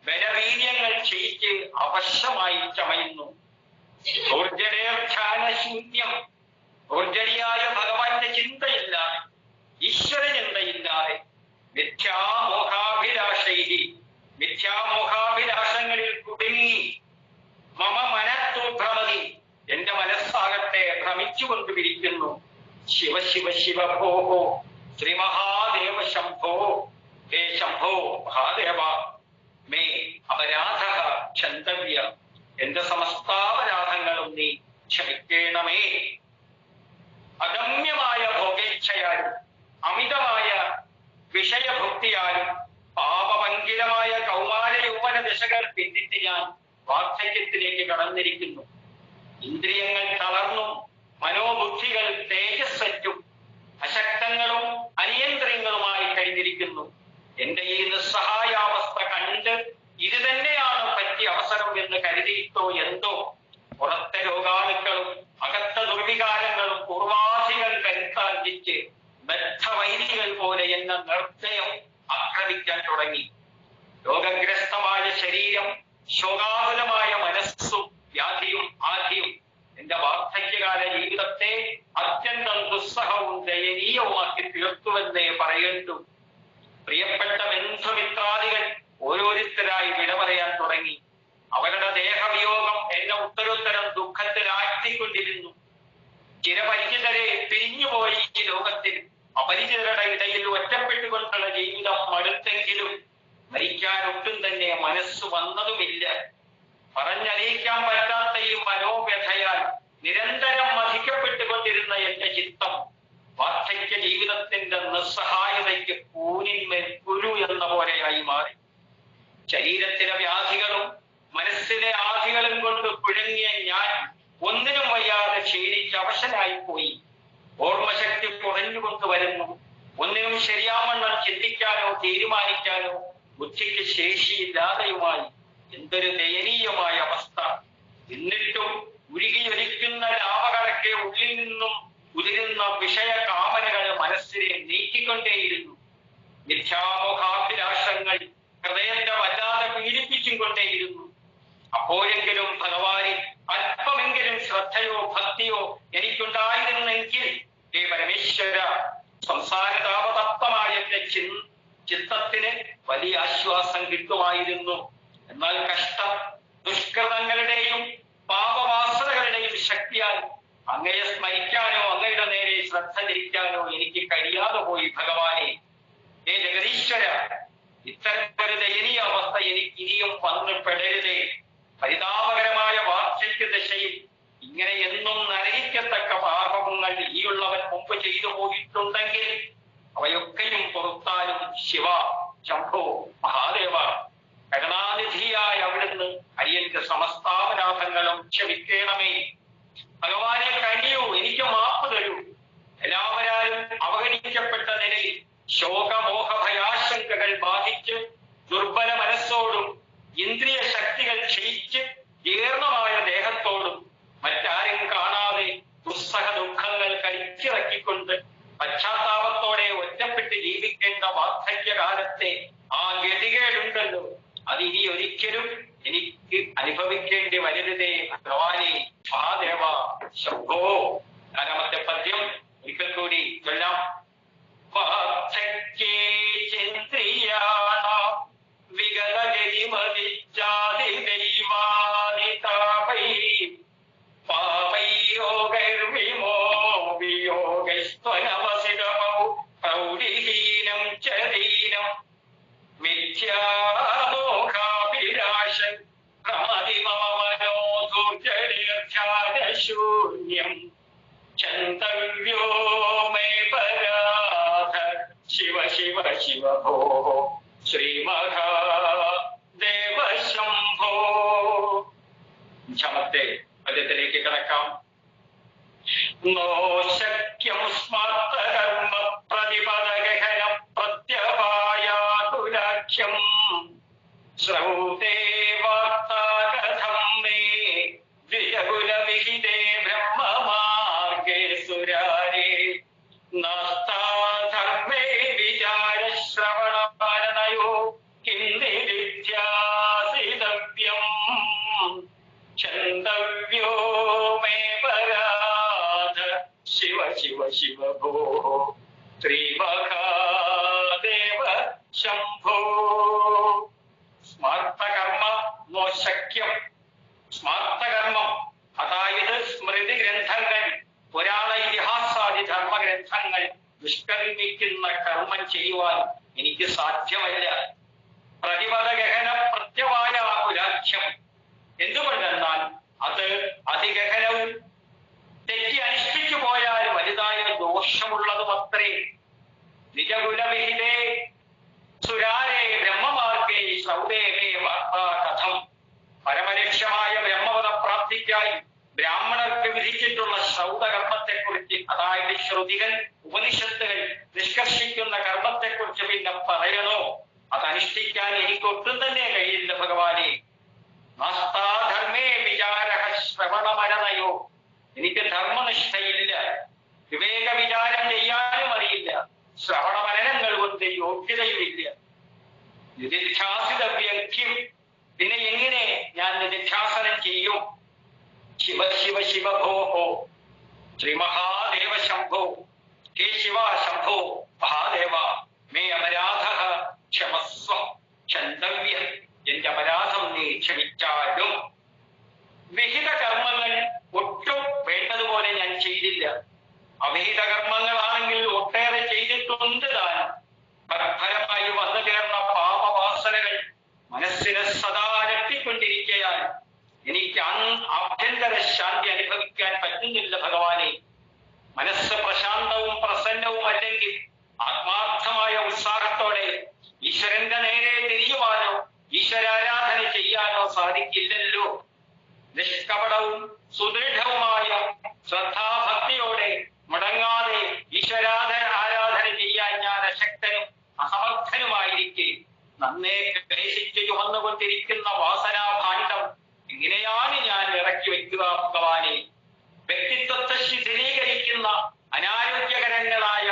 ബലവീര്യങ്ങൾ ക്ഷയിച്ച് അവശമായി ചമയുന്നു. ഊർജനേർധ്യാനശൂന്യം, ഊർജടിയായ ഭഗവാന്റെ ചിന്തയില്ലാതെ, ഈശ്വര ചിന്തയില്ലാതെ, മിഥ്യാമോഹാഭിലാഷൈഹി, മിഥ്യാമോഹാഭിലാഷങ്ങളിൽ കുടുങ്ങി, മമ മനഃതു ഭ്രമതി, എന്റെ മനസ്സാകട്ടെ ഭ്രമിച്ചുകൊണ്ടിരിക്കുന്നു. ശിവ ശിവ ശിവ ഭോഃ ശ്രീ മഹാദേവ ശംഭോ. ഹേ ശംഭോ മഹാദേവ, മേ അപരാധ ക്ഷന്തവ്യ, എന്റെ സമസ്താപരാധങ്ങളും നീ ക്ഷമിക്കണമേ. അഗമ്യമായ ഭോഗേച്ഛയാലും അമിതമായ വിഷയഭക്തിയാലും പാപപങ്കിലമായ കൗമാര യൗവന ദശകൾ പിന്നിട്ട് ഞാൻ വാർദ്ധക്യത്തിലേക്ക് കടന്നിരിക്കുന്നു. ഇന്ദ്രിയങ്ങൾ തളർന്നും മനോബുദ്ധികൾ തേജസ്സറ്റും അശക്തങ്ങളും അനിയന്ത്രിതങ്ങളുമായി കഴിഞ്ഞിരിക്കുന്നു. എന്റെ ഈ നിസ്സഹായാവസ്ഥ കണ്ട് ഇത് തന്നെയാണ് പറ്റിയ അവസരം എന്ന് കരുതിയിട്ടോ എന്തോ പുറത്തെ രോഗാണുക്കളും അകത്ത ദുർവികാരങ്ങളും പൂർവാധികൾ കരുത്താർജിച്ച് ബദ്ധവൈരികൾ പോലെ എന്ന നിർദ്ദയം ആക്രമിക്കാൻ തുടങ്ങി. രോഗഗ്രസ്തമായ ശരീരം, ശോകാകുലമായ മനസ്സും വ്യാധിയും ആധിയും എന്റെ വാർദ്ധക്യകാല ജീവിതത്തെ അത്യന്തം ദുസ്സഹവും ദയനീയവുമാക്കി തീർത്തുവെന്നേ പറയേണ്ടു. പ്രിയപ്പെട്ട ബന്ധുമിത്രാദികൾ ഓരോരുത്തരായി വിട പറയാൻ തുടങ്ങി. അവരുടെ ദേഹവിയോഗം എന്നെ ഉത്തരോത്തരം ദുഃഖത്തിലാഴ്ത്തിക്കൊണ്ടിരുന്നു. ചിരപരിചിതരെ പിരിഞ്ഞുപോയി ഈ ലോകത്തിൽ. അപരിചിതരുടെ ഇടയിൽ ഒറ്റപ്പെട്ടുകൊണ്ടുള്ള ജീവിതം മടുത്തെങ്കിലും മരിക്കാൻ ഒട്ടും തന്നെ മനസ്സ് വന്നതുമില്ല. പറഞ്ഞറിയിക്കാൻ പറ്റാത്ത ഈ മനോവ്യഥയാൽ നിരന്തരം മഥിക്കപ്പെട്ടുകൊണ്ടിരുന്ന എന്റെ ചിത്തം വാർദ്ധക്യ ജീവിതത്തിന്റെ നിസ്സഹായതയ്ക്ക് കൂനിന്മേൽ പുരു എന്ന പോലെയായി മാറി. ശരീരത്തിലെ വ്യാധികളും മനസ്സിലെ ആധികളും കൊണ്ട് കുഴങ്ങിയ ഞാൻ ഒന്നിനും വയ്യാതെ ക്ഷീണിച്ച് അവശനായി പോയി. ഓർമ്മശക്തി കുറഞ്ഞുകൊണ്ട് വരുന്നു. ഒന്നിനും ശരിയാവണ്ണം ചിന്തിക്കാനോ തീരുമാനിക്കാനോ ബുദ്ധിക്ക് ശേഷിയില്ലാതെയുമായി. എന്തൊരു ദയനീയമായ അവസ്ഥ! എന്നിട്ടും ഉരുകിയൊലിക്കുന്ന ലാവകടക്കെ ഉള്ളിൽ നിന്നും ഉതിരുന്ന വിഷയ കാമനകൾ മനസ്സിനെ നീക്കിക്കൊണ്ടേയിരുന്നു. മിഥ്യാമുഖാഭിലാഷങ്ങൾ ഹൃദയത്തെ വല്ലാതെ പീഡിപ്പിച്ചും കൊണ്ടേയിരുന്നു. അപ്പോഴെങ്കിലും ഭഗവാനിൽ അല്പമെങ്കിലും ശ്രദ്ധയോ ഭക്തിയോ എനിക്കുണ്ടായിരുന്നെങ്കിൽ ഹേ പരമേശ്വര, സംസാരതാപതത്വമായ എന്റെ ചിത്തത്തിന് വലിയ ആശ്വാസം കിട്ടുമായിരുന്നു. എന്നാൽ കഷ്ടം, ദുഷ്കൃതങ്ങളുടെയും പാപവാസനകളുടെയും ശക്തിയാൽ അങ്ങയെ സ്മരിക്കാനോ അങ്ങയുടെ നേരെ ശ്രദ്ധ തിരിക്കാനോ എനിക്ക് കഴിയാതെ പോയി. ഭഗവാനെ, ഹേ ജഗദീശ്വര, ഇത്തരമൊരു ദയനീയ അവസ്ഥ എനിക്ക് ഇനിയും വന്നു പെടരുതേ. പരിതാപകരമായ വാർദ്ധക്യ ദശയിൽ ഇങ്ങനെ എന്നും നരകിക്കത്തക്ക പാപങ്ങൾ ഈയുള്ളവൻ മുമ്പ് ചെയ്തു പോയിട്ടുണ്ടെങ്കിൽ അവയൊക്കെയും പുറത്താലും ശിവ, ശംഭോ, മഹാദേവ, കരുണാനിധിയായ അവിടുന്ന് അടിയന്റെ സമസ്താപരാധങ്ങളും ക്ഷമിക്കണമേ. ഭഗവാനെ, കഴിയൂ, എനിക്ക് മാപ്പ് തരൂ. എല്ലാവരാലും അവഗണിക്കപ്പെട്ട നിലയിൽ ശോകമോഹ ഭയാശങ്കകൾ ബാധിച്ച് ദുർബല മനസ്സോടും ഇന്ദ്രിയ ശക്തികൾ ക്ഷയിച്ച് ജീർണമായ ദേഹത്തോടും മറ്റാരും കാണാതെ ദുസ്സഹ ദുഃഖങ്ങൾ കരിച്ചിറക്കിക്കൊണ്ട് പശ്ചാത്താപത്തോടെ ഒറ്റപ്പെട്ട് ജീവിക്കേണ്ട വാർദ്ധക്യകാലത്തെ ആ ഗതികേടുണ്ടല്ലോ, അതിനി ഒരിക്കലും എനിക്ക് അനുഭവിക്കേണ്ടി വരരുതേ ഭഗവാനെ, മഹാദേവ, ശംഭോ. നാലാമത്തെ പദ്യം ഒരിക്കൽ കൂടി ചൊല്ലാം. വാർദ്ധക്യേന്ദ്രിയാണാം വിഗതഗതിമതിച്ചാതി ദൈവാദിതാപൈ പാപൈരോഗൈർവിമോ വിയോഗസ്ത്വനവസിതമൗ പ്രൗഢിഹീനം ചരീനം മിഥ്യാമോഹാഭിലാഷൻ പ്രമതിമമനോധൂർജനീർധ്യാനശൂന്യം ചന്തവ്യോ മേ പരാധ ശിവ ശിവ ശിവ ഭോ ശ്രീമഹാദേവ ശംഭോ. അഞ്ചാമത്തെ പദ്യത്തിലേക്ക് കടക്കാം. No ശക്യം സ്മാർത്തകർമ്മ പ്രതിപദഗഹന പ്രത്യപായാതുരാഖ്യം ശ്രൗതേ വാർത്താകഥം may ദ്വിജകുലവിഹിതേ ബ്രഹ്മമാർഗേ സുരാരേ നാസ്താധർമ്മേ വിചാരശ്രവണപാലനയോ Kim നിരിധ്യാസിതവ്യം ഛന്ദവ്യോ may പരാധ Shiva Shiva Shiva ഭോ Sree Mahadeva ശംഭോ. സ്മാർത്തകർമ്മ നോ ശക്യം. സ്മാർത്തകർമ്മം അതായത് സ്മൃതി ഗ്രന്ഥങ്ങൾ, പുരാണ ഇതിഹാസാദി ധർമ്മഗ്രന്ഥങ്ങൾ ദുഷ്കർമ്മിക്കുന്ന കർമ്മം ചെയ്യുവാൻ എനിക്ക് സാധ്യമല്ല. പ്രതിപദഗഹന പ്രത്യവായ കുലാഖ്യം. എന്തുകൊണ്ടെന്നാൽ അത് അതിഗഹനവും തെറ്റി അനുഷ്ഠിച്ചു പോയാൽ വലുതായ ദോഷമുള്ളതും അത്രേ. നിജകുലവിഹിതേ സുരാരേ ബ്രഹ്മമാർഗേ ശ്രൗതേഹേ വാർത്താ കഥം. പരമലക്ഷ്യമായ ബ്രഹ്മപദ പ്രാപ്തിക്കായി ബ്രാഹ്മണർക്ക് വിധിച്ചിട്ടുള്ള ശ്രൗതകർമ്മത്തെക്കുറിച്ച്, അതായത് ശ്രുതികൾ ഉപനിഷത്തുകൾ നിഷ്കർഷിക്കുന്ന കർമ്മത്തെക്കുറിച്ച് പിന്നെ പറയണോ? അതനുഷ്ഠിക്കാൻ എനിക്കൊട്ടും തന്നെ കഴിയില്ല ഭഗവാനെ. നാസ്താധർമ്മേ വിചാര ശ്രവണമരണയോ. എനിക്ക് ധർമ്മനിഷ്ഠയില്ല, വിവേക വിചാരം ചെയ്യാനും അറിയില്ല, ശ്രവണമനനങ്ങൾ കൊണ്ട് യോഗ്യതയുമില്ല. നിധിധ്യാസിതവ്യഖ്യം, പിന്നെ എങ്ങനെ ഞാൻ നിധിധ്യാസനം ചെയ്യും? ശിവ ശിവ ശിവ ഭോ ശ്രീ മഹാദേവ ശംഭോ, ഹേ ശിവ ശംഭോ മഹാദേവ, മേ അപരാധ ക്ഷമസ്വ ക്ഷന്തവ്യ, എന്റെ അപരാധം നീ ക്ഷമിച്ചാലും. വിഹിത കർമ്മങ്ങൾ ഒട്ടും വേണ്ടതുപോലെ ഞാൻ ചെയ്തില്ല. അവിഹിത കർമ്മങ്ങളാണെങ്കിൽ ഒട്ടേറെ ചെയ്തിട്ടുണ്ട് താൻ. ഫലമായി വന്നു ചേർന്ന പാപവാസനകൾ മനസ്സിനെ സദാ അലട്ടിക്കൊണ്ടിരിക്കയാൽ എനിക്ക് ആഭ്യന്തര ശാന്തി അനുഭവിക്കാൻ പറ്റുന്നില്ല ഭഗവാനെ. മനസ്സ് പ്രശാന്തവും പ്രസന്നവും അല്ലെങ്കിൽ ആത്മാർത്ഥമായ ഉത്സാഹത്തോടെ ഈശ്വരന്റെ നേരെ തിരിയുവാനോ ഈശ്വരാരാധന ചെയ്യാനോ സാധിക്കില്ലല്ലോ. നിഷ്കപടവും സുദൃഢവുമായ ശ്രദ്ധാഭക്തിയോടെ മുടങ്ങാതെ ആരാധന ചെയ്യാൻ ഞാൻ അശക്തനും അസമർത്ഥനുമായിരിക്കെ നന്നേ ക്ലേശിച്ചു ചുമന്നുകൊണ്ടിരിക്കുന്ന വാസനാഭാണ്ഡം എങ്ങനെയാണ് ഞാൻ ഇറക്കി വയ്ക്കുക ഭഗവാനെ? വ്യക്തിത്വത്തെ ശിഥിലീകരിക്കുന്ന അനാരോഗ്യകരങ്ങളായ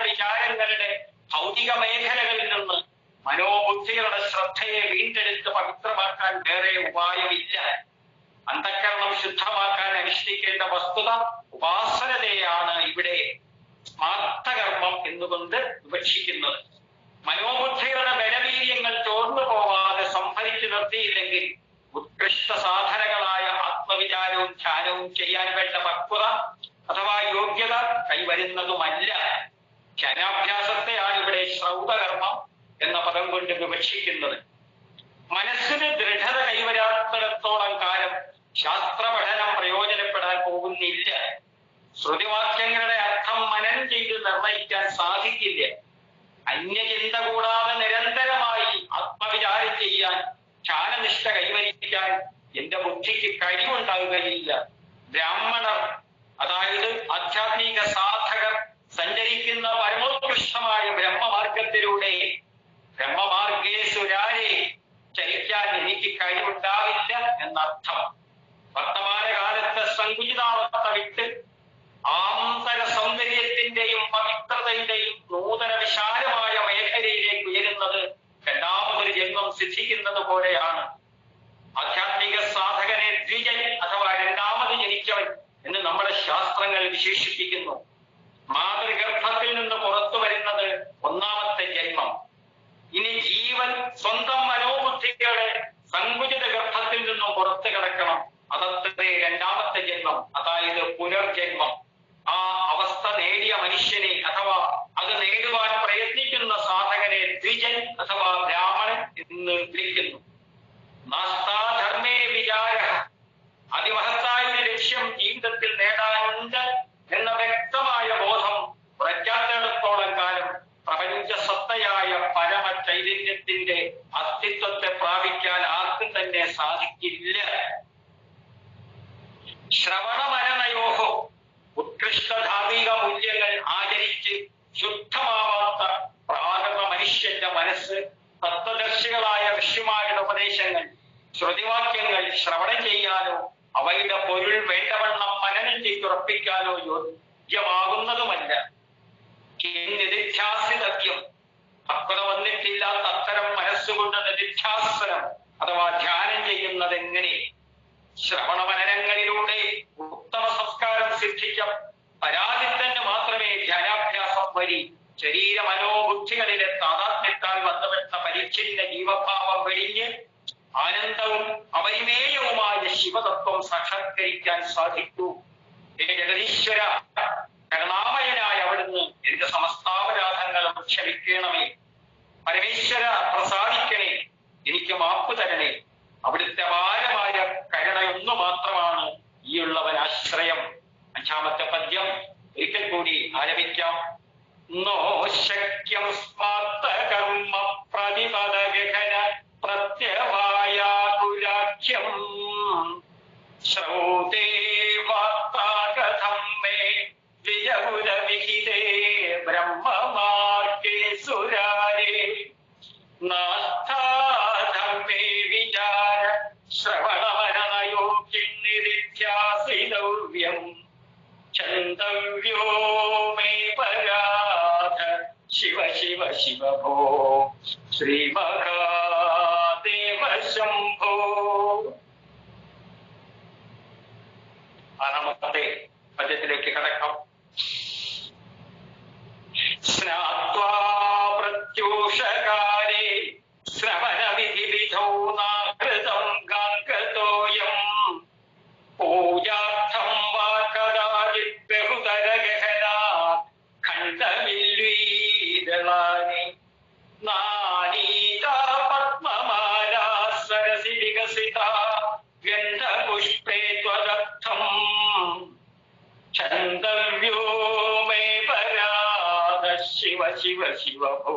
വിചാരങ്ങളുടെ ഭൗതിക മേഖലകളിൽ നിന്ന് മനോബുദ്ധികളുടെ ശ്രദ്ധയെ വീണ്ടെടുത്ത് പവിത്രമാക്കാൻ വേറെ ഉപായമില്ല. അന്ധകരണം ശുദ്ധമാക്കാൻ അനുഷ്ഠിക്കേണ്ട വസ്തുത ഉപാസനതയാണ് ഇവിടെ സ്മാർത്ഥകർമ്മം എന്നുകൊണ്ട് വിവക്ഷിക്കുന്നത്. മനോബുദ്ധികളുടെ ബലവീര്യങ്ങൾ ചോർന്നു പോവാതെ സംഭരിച്ചു നിർത്തിയില്ലെങ്കിൽ ഉത്കൃഷ്ട സാധനങ്ങളായ ആത്മവിചാരവും ധ്യാനവും ചെയ്യാൻ വേണ്ട പക്വത അഥവാ യോഗ്യത കൈവരുന്നതുമല്ല. ധ്യാനാഭ്യാസത്തെയാണ് ഇവിടെ ശ്രൗതകർമ്മം എന്ന പദം കൊണ്ട് വിവക്ഷിക്കുന്നത്. മനസ്സിന് ദൃഢത കൈവരാത്തിടത്തോളം കാലം ശാസ്ത്ര പഠനം പ്രയോജനപ്പെടാൻ പോകുന്നില്ല. ശ്രുതിവാക്യങ്ങളുടെ അർത്ഥം മനനം ചെയ്ത് നിർണയിക്കാൻ സാധിക്കില്ല. അന്യചിന്ത കൂടാതെ നിരന്തരമായി ആത്മവിചാരം ചെയ്യാൻ, ധ്യാനനിഷ്ഠ കൈവരിക്കാൻ എന്റെ ബുദ്ധിക്ക് കഴിവുണ്ടാവുകയില്ല. ബ്രാഹ്മണർ, അതായത് ആധ്യാത്മിക സാധകർ സഞ്ചരിക്കുന്ന പരമോത്കൃഷ്ടമായ ബ്രഹ്മമാർഗത്തിലൂടെ ബ്രഹ്മമാർഗേസുരാരെ ചരിക്കാൻ എനിക്ക് കഴിവുണ്ടാവില്ല എന്നർത്ഥം. വർത്തമാനകാലത്തെ സങ്കുചിതാവസ്ഥ വിട്ട് ആന്തര സൗന്ദര്യത്തിന്റെയും പവിത്രതയുടെയും നൂതന വിശാലമായ മേഖലയിലേക്ക് ഉയരുന്നത് രണ്ടാമതൊരു ജന്മം സിദ്ധിക്കുന്നത് പോലെയാണ്. ആധ്യാത്മിക സാധകനെ ദ്വിജൻ അഥവാ രണ്ടാമത് ജനിച്ചവൻ എന്ന് നമ്മുടെ ശാസ്ത്രങ്ങൾ വിശേഷിപ്പിക്കുന്നു. മാതൃഗർഭത്തിൽ നിന്ന് പുറത്തു വരുന്നത് ഒന്നാമത്തെ ജന്മം. ഇനി ജീവൻ സ്വന്തം മനോബുദ്ധിയുടെ സങ്കുചിത ഗർഭത്തിൽ നിന്നും പുറത്തു കിടക്കണം. അതത്രേ രണ്ടാമത്തെ ജന്മം, അതായത് പുനർജന്മം. ആ അവസ്ഥ നേടിയ മനുഷ്യനെ അഥവാ അത് നേടുവാൻ പ്രയത്നിക്കുന്ന സാധകനെ ദ്വിജൻ അഥവാ ബ്രാഹ്മണൻ എന്ന് വിളിക്കുന്നു. നാസ്താധർമ്മേ വിചാര, അതിമഹത്തായ ലക്ഷ്യം ജീവിതത്തിൽ നേടാനുണ്ട് എന്ന വ്യക്തമായ ബോധം പ്രജ്ഞാത്തിടത്തോളം കാലം പ്രപഞ്ച സത്തയായ പരമ ചൈതന്യത്തിന്റെ അസ്തിത്വത്തെ പ്രാപിക്കാൻ ആർക്കും തന്നെ സാധിക്കില്ല. ശ്രവണമരണയോഹോ, ഉത്കൃഷ്ട ധാർമ്മിക മൂല്യങ്ങൾ ആചരിച്ച് ശുദ്ധമാവാത്ത പ്രാകൃത മനുഷ്യന്റെ മനസ്സ് തത്വദർശികളായ ഋഷിമാരുടെ ഉപദേശങ്ങൾ, ശ്രുതിവാക്യങ്ങൾ ശ്രവണം ചെയ്യാനോ അവയുടെ പൊരുൾ വേണ്ടവണ്ണം മനനം ചെയ്തുറപ്പിക്കാനോ യോഗ്യമാകുന്നതുമല്ല. നിധിധ്യാസിതവ്യം, പക്വത വന്നിട്ടില്ലാത്ത അത്തരം മനസ്സുകൊണ്ട് നിധിധ്യാസനം അഥവാ ധ്യാനം ചെയ്യുന്നത് എങ്ങനെ? ശ്രവണമനനങ്ങളിലൂടെ ഉത്തമ സംസ്കാരം സിദ്ധിച്ച പരാതിത്തന് മാത്രമേ ധ്യാനാഭ്യാസം വഴി ശരീര മനോബുദ്ധികളിലെ താതാത്മ്യത്താൽ ബന്ധപ്പെട്ട പരിച്ഛിന്ന ജീവഭാവം വെടിഞ്ഞ് ആനന്ദവും അപരിമേയവുമായ ശിവതത്വം സാക്ഷാത്കരിക്കാൻ സാധിക്കൂ. ജഗദീശ്വര, കരുണാമയനായ അവിടുന്ന് എന്റെ സമസ്താപരാധങ്ങളും ക്ഷമിക്കണമേ. പരമേശ്വര, പ്രസാദിക്കണേ, എനിക്ക് മാപ്പ് തരണേ. അവിടുത്തെ അപാരമായ കരുണയൊന്നു മാത്രമാണ് ഈയുള്ളവൻ ആശ്രയം. അഞ്ചാമത്തെ പദ്യം ഒരിക്കൽ കൂടി ആലപിക്കാം. നോ ശക്യം സ്മാർത്ത കർമ്മ പ്രതിപദ ഗഹന ശിവ ഭോ ശ്രീ മഹാദേവ ശംഭോ. ആറാമത്തെ പദ്യത്തിലേക്ക് കടക്കാം. സ്നാത്വാ പ്രത്യൂഷകാലേ ശ്രവണ വിധിവിധൗ നാകൃതം ഗാംഗതോയം പൂജാർത്ഥം വാ കദാചിത് ബഹുതര ഗഹനാ ഖണ്ഡമില്ലീദളാനി നാനീതാ പത്മമാലാ സരസി വികസിതാ ഗന്ധപുഷ്പേ ത്വദർത്ഥം ഛന്ദവ്യോ മേ പരാദ ശിവ ശിവ ശിവ ഭോ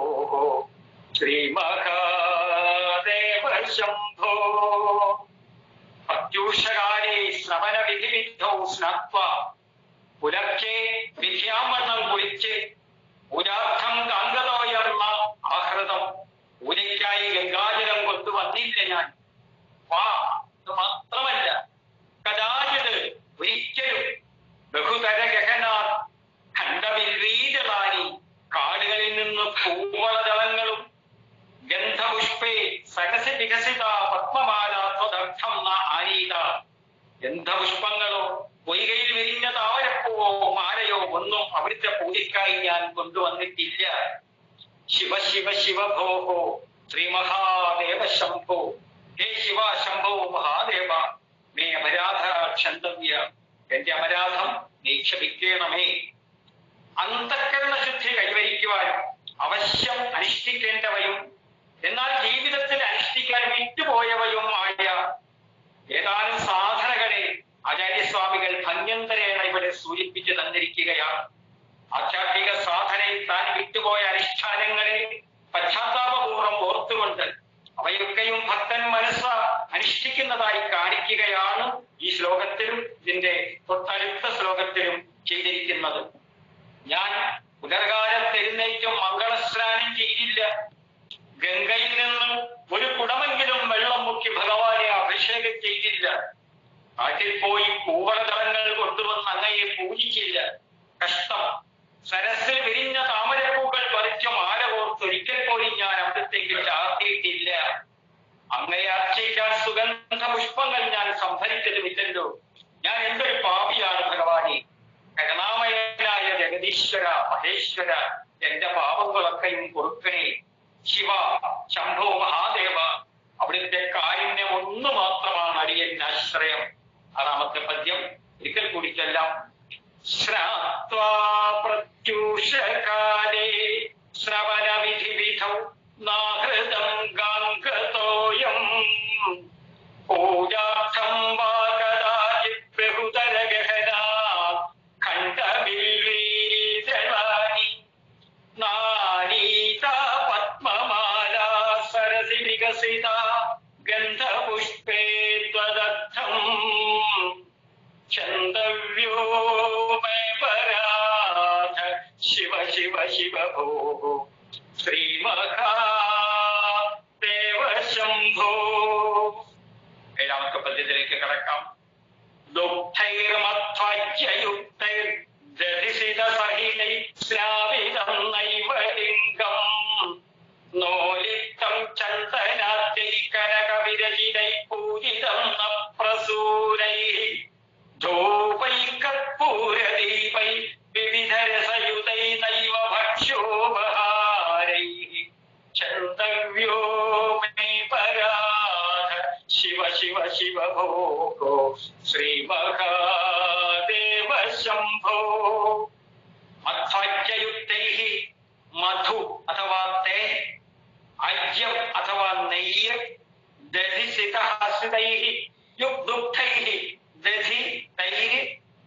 ശ്രീ മഹാദേവ ശംഭോ. പ്രത്യൂഷകാലേ ശ്രവണ വിധിവിദ്ധൗ സ്നാത്വ പുലർച്ചെ വിദ്യാമണ്ണം കുളിച്ച് പൂജാർത്ഥം ഗാംഗതോയെന്ന ആഹൃതം പൂജയ്ക്കായി ഗംഗാജലം കൊണ്ടുവന്നില്ല ഞാൻ. വാ ഇത് മാത്രമല്ല കദാചിത് ഒരിക്കലും ബഹുതര ഗഹനാ ഖണ്ഡമില്ലീദളാനി കാടുകളിൽ നിന്ന് പൂവളദളങ്ങളും ഗന്ധപുഷ്പേ സരസി വികസിത പത്മമാല ത്വദർത്ഥം ന ആനീത ഗന്ധപുഷ്പങ്ങളോ പൊയ്കയിൽ വിരിഞ്ഞ താമരപ്പൂവോ മാലയോ ഒന്നും അവിടുത്തെ പൂജയ്ക്കായി ഞാൻ കൊണ്ടുവന്നിട്ടില്ല. ശിവ ശിവ ശിവ ഭോഹോ ശ്രീ മഹാദേവ ശംഭോ. ഹേ ശിവ ശംഭോ മഹാദേവ മേ അപരാധ ക്ഷന്തവ്യ. എന്റെ അപരാധം നീ ക്ഷമിക്കണമേ. അന്തഃകരണ ശുദ്ധി കൈവരിക്കുവാനും അവശ്യം അനുഷ്ഠിക്കേണ്ടവയും എന്നാൽ ജീവിതത്തിൽ അനുഷ്ഠിക്കാൻ വിട്ടുപോയവയുമായ ഏതാനും സാധനകളെ ആചാര്യസ്വാമികൾ ഭംഗ്യന്തരേണ ഇവിടെ സൂചിപ്പിച്ചു തന്നിരിക്കുകയാണ്. ആധ്യാത്മിക സാധനയിൽ താൻ വിട്ടുപോയ അനുഷ്ഠാനങ്ങളെ പശ്ചാത്താപപൂർവ്വം ഓർത്തുകൊണ്ട് അവയൊക്കെയും ഭക്തൻ മനസ്സ് അനുഷ്ഠിക്കുന്നതായി കാണിക്കുകയാണ് ഈ ശ്ലോകത്തിലും ഇതിന്റെ തൊട്ടടുത്ത ശ്ലോകത്തിലും ചെയ്തിരിക്കുന്നത്. ഞാൻ പുലർകാലത്ത് എഴുന്നേറ്റും മംഗളസ്നാനം ചെയ്യില്ല. ഗംഗയിൽ നിന്ന് ഒരു കുടമെങ്കിലും വെള്ളം മുക്കി ഭഗവാനെ അഭിഷേകം ചെയ്തില്ല. കാട്ടിൽ പോയി പൂവളതളങ്ങൾ കൊണ്ടുവന്ന് അങ്ങയെ പൂജിച്ചില്ല. കഷ്ടം. സരസിൽ വിരിഞ്ഞ താമരപ്പൂക്കൾ പറിച്ചു മാല കോർത്ത് ഒരിക്കൽ പോലും ഞാൻ അവിടത്തേക്ക് ചാർത്തിയിട്ടില്ല. അങ്ങയെ അർച്ചിക്കാൻ സുഗന്ധ പുഷ്പങ്ങൾ ഞാൻ സംഭരിച്ചതുമില്ലല്ലോ. ഞാൻ എന്തൊരു പാപിയാണ് ഭഗവാനെ. കരുണാമയനായ ജഗദീശ്വര മഹേശ്വര എന്റെ പാപങ്ങളൊക്കെയും പൊറുക്കണേ. ശിവ ശംഭോ മഹാദേവ അവിടുത്തെ കാരുണ്യം ഒന്നു മാത്രമാണ് അടിയന്റെ ആശ്രയം. ആറാമത്തെ പദ്യം ഒരിക്കൽ കൂടി ചൊല്ലാം. ശ്രാത്വാ പ്രത്യൂഷകാലേ ശ്രവണ വിധിവിധൗ നാഹൃതം ഗാംഗതോയം പൂജാർത്ഥം വാ കദാചിത് ബഹുതര ഗഹനാ ഖണ്ഡമില്ലീദളാനി നാനീതാ പത്മമാലാ സരസി വികസിതാ ഗന്ധപുഷ്പേ ത്വദർത്ഥം ഛന്ദവ്യോ മേ പരാധ ശിവ ശിവ ശിവ ഭോ ശ്രീ മഹാദേവ ശംഭോ. ഏഴാമത്തെ പദ്യത്തിലേക്ക് കടക്കാം. ദുഃഖൈർമധ്വജ്യയുക്തൈർദധിസിതസഹിതൈ ശ്രാവിതം നൈവലിംഗം നോലിത്തം ചന്ദനാദ്യൈ കനകവിരചിതൈ പൂജിതം ന പ്രസൂരൈഃ ധൂപൈ കർപ്പൂരദീപൈ വിവിധരസയുതൈ നൈവ ഭക്ഷ്യോപഹാരൈഃ ഛന്ദവ്യോ മേ പരാധ ശിവ ശിവ ശിവ ഭോ ശ്രീ മഹാദേവ ശംഭോ. മധ്വജ്യയുക്തൈഃ മധു അഥവാ തേൻ, അജ്യം അഥവാ നെയ്യ്, ദധിസിതൈഃ യുക്തുക്തൈഃ ദധി തൈര്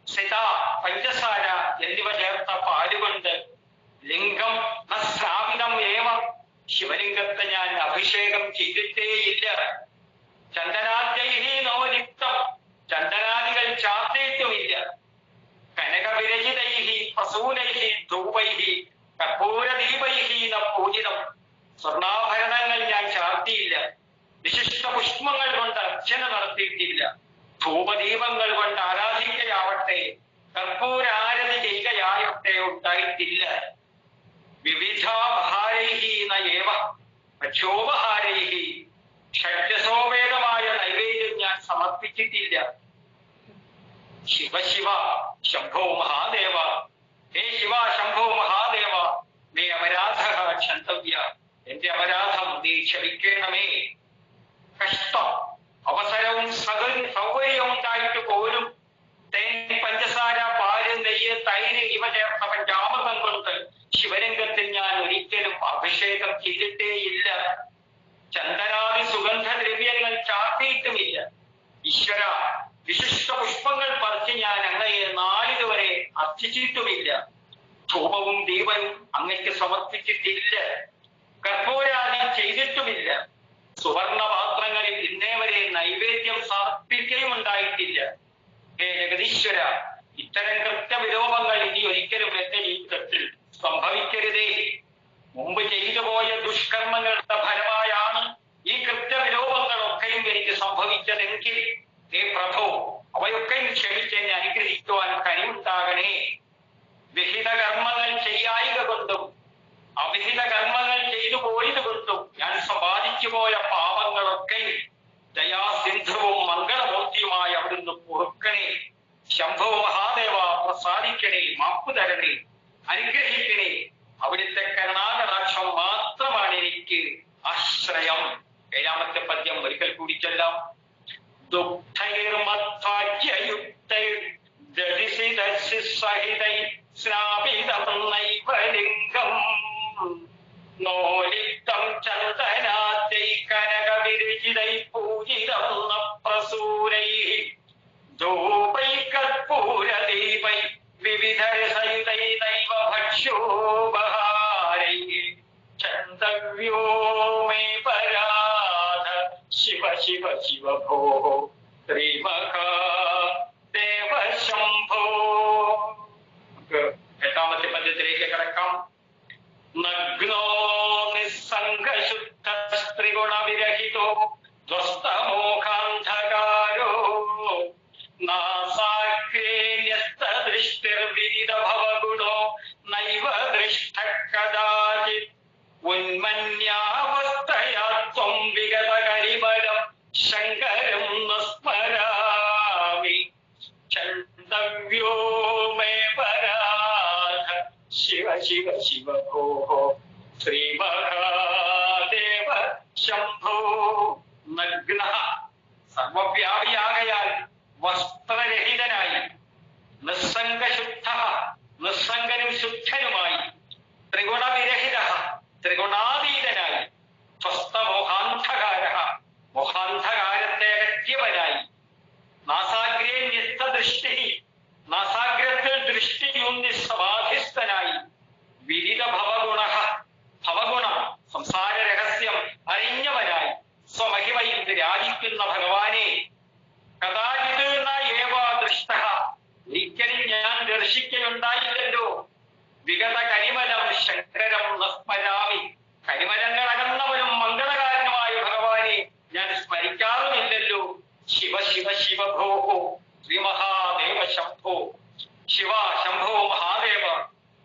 സിത പഞ്ചസാര എന്നിവ ചേർത്ത പാലുകൊണ്ട് ലിംഗം നശ്രാവിതം ഏവ ശിവലിംഗത്തെ ഞാൻ അഭിഷേകം ചെയ്തിട്ടേയില്ല. ചന്ദനാദ്യൈഃ നോലിപ്തം ചന്ദനാദികൾ ചാർത്തിയിട്ടുമില്ല. കനകവിരചിതൈഃ പ്രസൂനൈഃ ധൂപൈഃ കർപ്പൂരദീപൈഃ ന പൂജിതം സ്വർണ്ണാഭരണങ്ങൾ ഞാൻ ചാർത്തിയില്ല. വിശിഷ്ട പുഷ്പങ്ങൾ കൊണ്ട് അർച്ചന നടത്തിയിട്ടില്ല. ധൂപദീപങ്ങൾ കൊണ്ട് ആരാധിക്കയാവട്ടെ കർപ്പൂരാരതി ചെയ്യുകയാവട്ടെ ഉണ്ടായിട്ടില്ല. വിവിധാഹാരൈഃ നയേവ ഭക്ഷ്യോപഹാരൈഃ ഷഡ്രസോപേതമായ നൈവേദ്യം ഞാൻ സമർപ്പിച്ചിട്ടില്ല. ശിവ ശിവ ശംഭോ മഹാദേവ, ഹേ ശിവ ശംഭോ മഹാദേവ, മേ അപരാധ ക്ഷന്തവ്യ, എന്റെ അപരാധം നീ ക്ഷമിക്കണമേ. കഷ്ടം, അവസരവും സൗകര്യവും ഉണ്ടായിട്ട് പോലും തേൻ, പഞ്ചസാര, പാല്, നെയ്യ്, തൈര് ഇവ ചേർത്ത പഞ്ചാമൃതം കൊണ്ട് ശിവലിംഗത്തിൽ ഞാൻ ഒരിക്കലും അഭിഷേകം ചെയ്തിട്ടേയില്ല. ചന്ദനാദി സുഗന്ധദ്രവ്യങ്ങൾ ചാർത്തിയിട്ടുമില്ല. ഈശ്വര, വിശിഷ്ട പുഷ്പങ്ങൾ പറിച്ച് ഞാൻ അങ്ങയെ നാളിതുവരെ അർച്ചിച്ചിട്ടുമില്ല. ധൂപവും ദീപവും അങ്ങയ്ക്ക് സമർപ്പിച്ചിട്ടില്ല. കർപ്പൂരാദി ചെയ്തിട്ടുമില്ല. സുവർണ പാത്രങ്ങളിൽ ഇന്നേ വരെ നൈവേദ്യം സമർപ്പിക്കുകയും ഉണ്ടായിട്ടില്ല. ഹേ ജഗദീശ്വര, ഇത്തരം കൃത്യവിലോപങ്ങൾ ഇനി ഒരിക്കലും എന്റെ ജീവിതത്തിൽ സംഭവിക്കരുതേ. മുമ്പ് ചെയ്തു പോയ ദുഷ്കർമ്മങ്ങളുടെ ഫലമായാണ് ഈ കൃത്യവിലോപങ്ങളൊക്കെയും എനിക്ക് സംഭവിച്ചതെങ്കിൽ ഹേ പ്രഭു, അവയൊക്കെയും ക്ഷമിച്ച് എന്നെ അനുഗ്രഹിക്കുവാൻ കഴിവുണ്ടാകണേ. വിഹിത കർമ്മങ്ങൾ ചെയ്യായിക കൊണ്ടും അവിഹിത കർമ്മങ്ങൾ ചെയ്തു പോയത് കൊണ്ടും ഞാൻ സമ്പാദിച്ചു പോയ പാപങ്ങളൊക്കെയും ദയാസിന്ധുവും മംഗളമൂർത്തിയുമായി അവിടുന്ന് പൊറുക്കണേ. ശംഭോ മഹാദേവ, പ്രസാദിക്കണേ, മാപ്പു തരണേ, അനുഗ്രഹിക്കണേ. അവിടുത്തെ കരുണാകടാക്ഷം മാത്രമാണ് എനിക്ക് ആശ്രയം. 7ാമത്തെ പദ്യം ഒരിക്കൽ കൂടി ചൊല്ലാം. ലിംഗം നോലിത്തം ചന്ദനാത്തൈ കനകവിരചിതൈ പൂജിതം പ്രസൂരൈ ധൂപൈ കർപ്പൂരദീപൈ വിവിധരസയുതൈ നൈവ ഭക്ഷ്യോപഹാരൈ ചന്ദവ്യോ മേ പരാധ ശിവ ശിവ ശിവ ഭോ ശ്രീമഹാദേവ ശംഭോ. നമുക്ക് 8ാമത്തെ പദ്യത്തിലേക്ക് കടക്കാം. നഗ്നോ നിസ്സംഗശുദ്ധ സ്ത്രീഗുണവിരഹിതോ ധ്വസ്തമോഹാന്ധകാരോ നാസാഗ്രേ ന്യസ്തദൃഷ്ടിർവിദിത ഭവഗുണോ നൈവ ദൃഷ്ട കദാചിത് ഉന്മന്യാവസ്ഥയാ ത്വം വിഗതകരിമലം ശങ്കരം സ്മരാമി ചന്ദവ്യോ മേ പരാധ ശിവ ശിവ ശിവ ഭോ ശ്രീമഹാദേവ ശംഭോ. നഗ്ന, സർവവ്യാപിയാകയാൽ വസ്ത്രരഹിതനായി, നിസ്സംഗശുദ്ധ, നിസ്സംഗനും ശുദ്ധനുമായി, ത്രിഗുണവിരഹിത, ത്രിഗുണാതീതനായി, സ്വസ്ഥമോഹാന്ധകാര, മോഹാന്ധകാരത്തെ അകറ്റിയവനായി, നാസാഗ്രേ ന്യസ്തദൃഷ്ടി, നാസാഗ്രത്തിൽ ദൃഷ്ടിയൂന്നി സമാധിസ്ഥനായി, വിദിത ഭവഗുണ, ഭവഗുണം സംസാര രഹസ്യം അറിഞ്ഞവനായി, സ്വമഹിമയിൽ രാജിക്കുന്ന ഭഗവാനെ കഥാചിത് ഏവ ദൃഷ്ട, ഒരിക്കലും ഞാൻ ദർശിക്കുകയുണ്ടായില്ലല്ലോ. വിഗത കരിമലം ശങ്കരം നസ്മരാമി, കരിമലങ്ങൾ അകന്നവനും മംഗളകാരനുമായ ഭഗവാനെ ഞാൻ സ്മരിക്കാറുമില്ലല്ലോ. ശിവ ശിവ ശിവ ഭോ ശ്രീമഹാദേവ ശംഭോ. ശിവ ശംഭോ മഹാദേവ,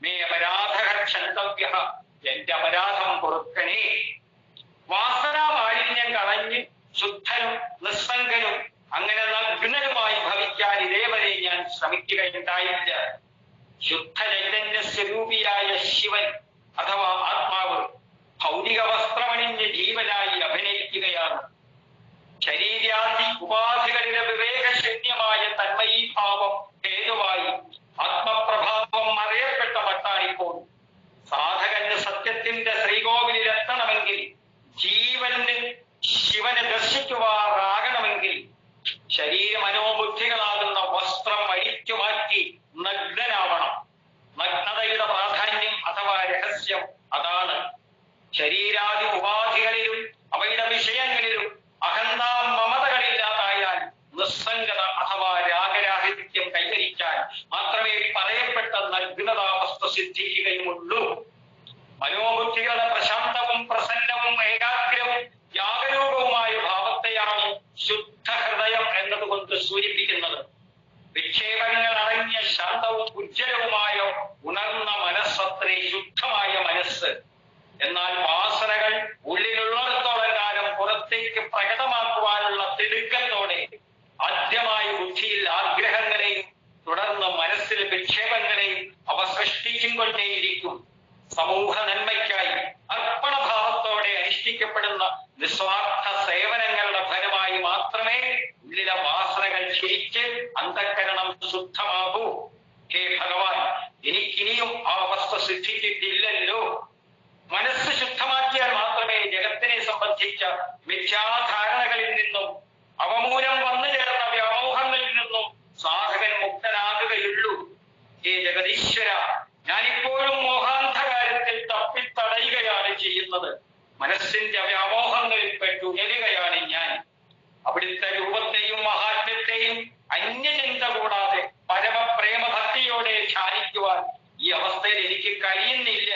മേ അപരാധ ക്ഷന്തവ്യ, എന്റെ അപരാധം പൊറുക്കണേ. വാസനാമാലിന്യം കളഞ്ഞ് ശുദ്ധനും നിസ്സംഗനും അങ്ങനെ നഗ്നനുമായി ഭവിക്കാൻ ഇതേവരെ ഞാൻ ശ്രമിക്കുകയുണ്ടായില്ല. ശുദ്ധ ചൈതന്യ സ്വരൂപിയായ ശിവൻ അഥവാ ആത്മാവ് ഭൗതിക വസ്ത്രമണിഞ്ഞ് ജീവനായി അഭിനയിക്കുകയാണ്. ശരീരാദി ഉപാധികളിലെ വിവേകശൂന്യമായ തന്മയീഭാവം ഹേതുവായി ആത്മപ്രഭാവം അറിയപ്പെട്ട മട്ടാണിപ്പോൾ. സാധകന് സത്യത്തിന്റെ ശ്രീകോവിലെത്തണമെങ്കിൽ, ജീവന് ശിവനെ ദർശിക്കുവാറാകണമെങ്കിൽ ശരീരമനോബുദ്ധികളാകുന്ന വസ്ത്രം അഴിച്ചുമാറ്റി നഗ്നനാവണം. നഗ്നതയുടെ പ്രാധാന്യം അഥവാ രഹസ്യം അതാണ്. ശരീരാദി ഉപാധികളിലും അവയുടെ വിഷയങ്ങളിലും അഹന്താ മമതകളില്ലാതായാൽ നിസ്സംഗത അഥവാ രാഗരാഹിത്യം കൈവരിക്കാൻ മാത്രമേ പറയപ്പെട്ട നഗ്നതാവസ്ഥ സിദ്ധിക്കുകയുമുള്ളൂ. മനോബുദ്ധികളുടെ പ്രശാന്തവും പ്രസന്നവും ഏകാഗ്രവും യാഗരൂപവുമായ ഭാവത്തെയാണ് ശുദ്ധ ഹൃദയം എന്നതുകൊണ്ട് സൂചിപ്പിക്കുന്നത്. വിക്ഷേപങ്ങൾ അടങ്ങിയ ശാന്തവും ഉജ്ജ്വലവുമായ ഉണർന്ന മനസ്സത്രേ ശുദ്ധമായ മനസ്സ്. ഉള്ളിലുള്ളിടത്തോളം കാലം പുറത്തേക്ക് പ്രകടമാക്കുവാനുള്ള തിടുക്കത്തോടെ ആദ്യമായി ബുദ്ധിയിൽ ആഗ്രഹങ്ങളെയും തുടർന്ന് മനസ്സിൽ വിക്ഷേപങ്ങളെയും അവ സൃഷ്ടിക്കും കൊണ്ടേയിരിക്കും. സമൂഹ നന്മയ്ക്കായി അർപ്പണഭാവത്തോടെ അനുഷ്ഠിക്കപ്പെടുന്ന നിസ്വാർത്ഥ സേവനങ്ങളുടെ ഫലമായി മാത്രമേ ഉള്ളിലെ വാസനകൾ ക്ഷയിച്ച് അന്ധക്കരണം ശുദ്ധമാകൂ. ഹേ ഭഗവാൻ, എനിക്കിനിയും ആ അവസ്ഥ സിദ്ധിച്ചിട്ടില്ലല്ലോ. മനസ്സ് ശുദ്ധമാക്കിയാൽ മാത്രമേ ജഗത്തിനെ സംബന്ധിച്ച മിഥ്യാധാരണകളിൽ നിന്നും അവമൂലം വന്നു ചേർന്ന വ്യാമോഹങ്ങളിൽ നിന്നും സാധകൻ മുക്തനാകുകയുള്ളൂ. ഹേ ജഗദീശ്വര, ഞാനിപ്പോഴും മോഹാന്ധകാരത്തിൽ തപ്പിത്തടയുകയാണ് ചെയ്യുന്നത്. മനസ്സിന്റെ വ്യാമോഹങ്ങളിൽ പെട്ടുയരുകയാണ് ഞാൻ. അവിടുത്തെ രൂപത്തെയും മഹാത്മ്യത്തെയും അന്യചിന്ത കൂടാതെ പരമപ്രേമഭക്തിയോടെ ധ്യാനിക്കുവാൻ ഈ അവസ്ഥയിൽ എനിക്ക് കഴിയുന്നില്ല.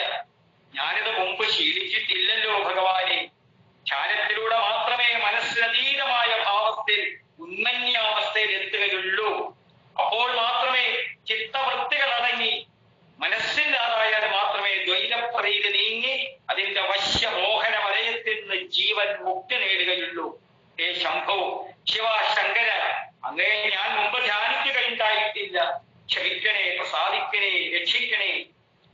ഞാനിത് മുമ്പ് ശീലിച്ചിട്ടില്ലല്ലോ ഭഗവാനെ. ധ്യാനത്തിലൂടെ മാത്രമേ മനസ്സിനതീതമായ ഭാവത്തിൽ ഉന്മന്യാവസ്ഥയിൽ എത്തുകയുള്ളൂ. അപ്പോൾ മാത്രമേ ചിത്തവൃത്തികൾ അടങ്ങി മനസ്സില്ലാതായാൽ മാത്രമേ ദ്വൈതപ്രീതി നീങ്ങി അതിന്റെ വശ്യമോഹന വലയത്തിൽ നിന്ന് ജീവൻ മുക്തി നേടുകയുള്ളൂ. ഹേ ശംഭോ, ശിവ, ശങ്കര, അങ്ങേ ഞാൻ മുമ്പ് ധ്യാനിക്കുകയുണ്ടായിട്ടില്ല. ക്ഷമിക്കണേ, പ്രസാദിക്കണേ, രക്ഷിക്കണേ.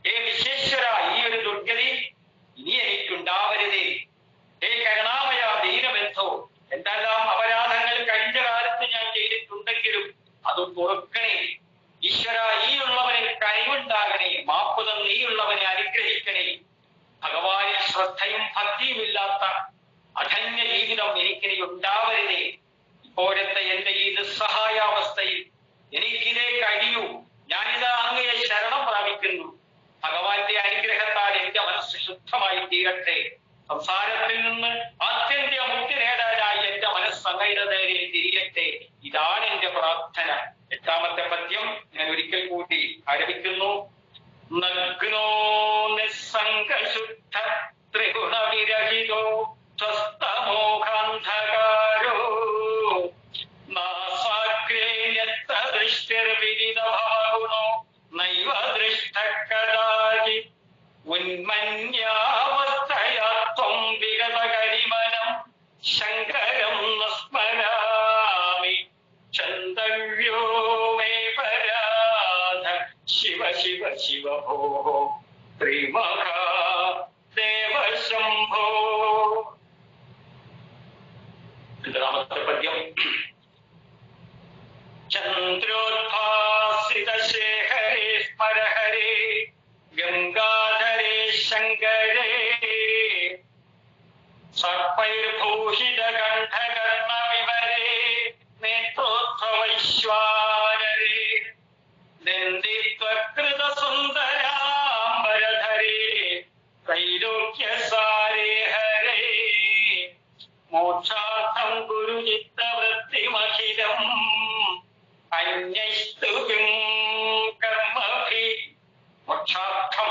ഹേ വിശ്വേശ്വര, ഈ ഒരു ദുർഗതി ഇനി എനിക്കുണ്ടാവരുതേ. ഹേ കരുണാമയ, ദീനബന്ധോ, എന്തെല്ലാം അപരാധങ്ങൾ കഴിഞ്ഞ കാലത്ത് ഞാൻ ചെയ്തിട്ടുണ്ടെങ്കിലും അത് പൊറുക്കണേ. ഈശ്വര, ഈ ഉള്ളവനെ കഴിവുണ്ടാകണേ. മാപ്പുത നീയുള്ളവനെ അനുഗ്രഹിക്കണേ. ഭഗവാനിൽ ശ്രദ്ധയും ഭക്തിയും ഇല്ലാത്ത അധന്യ ജീവിതം എനിക്കിനി ഉണ്ടാവരുതേ. ഇപ്പോഴത്തെ എന്റെ ഈ നിസ്സഹായാവസ്ഥയിൽ എനിക്കിതേ കഴിയൂ. ഞാനിതാ അങ്ങയെ ശരണം പ്രാപിക്കുന്നു. ഭഗവാന്റെ അനുഗ്രഹത്താൽ എന്റെ മനസ്സ് ശുദ്ധമായി തീരട്ടെ. സംസാരത്തിൽ നിന്ന് ആത്യന്തിക മുക്തി നേടാനായി എന്റെ മനസ്സ് അങ്ങയുടെ നേരെ തിരിയട്ടെ. ഇതാണ് എന്റെ പ്രാർത്ഥന. എട്ടാമത്തെ പദ്യം ഞാൻ ഒരിക്കൽ കൂടി ആരംഭിക്കുന്നു. നഗ്നോ നിസ്സംഗശുദ്ധ ത്രിഗുണവിരഹിതോ സ്വസ്ഥമോഹാന്ധകാരോ നാസാഗ്രേയത്തദൃഷ്ടിർവിദിതഭാഗുണോ നൈവ ദൃഷ്ട കദാചി ഉന്മന്യാവസ്ഥയാ ത്വം വിഗതകരിമനം ശങ്കരം സ്മരാമി ചന്ദവ്യോ മേ പരാധ ശിവ ശിവ ശിവ ഭോ ത്രിമഹാദേവ ശംഭോ. രണ്ടാമത്തെ പദ്യം. ചന്ദ്രോദ്ഭാസിത ശേഖരേ സ്മരഹരേ ഗംഗാധരേ ശങ്കരേ സർപ്പൈർഭൂഷിത കണ്ഠകർണ വിവരേ നേത്രോത്സവൈശ്വാനരേ നന്ദിത്വകൃത സുന്ദരാംബരധരേ ത്രൈലോക്യസാരേ ഹരേ മോക്ഷാർത്ഥം ഗുരുചിത്തവൃത്തിമഖിലം അന്യസ്തുഭിം കർമ്മഭി. മോക്ഷാർത്ഥം,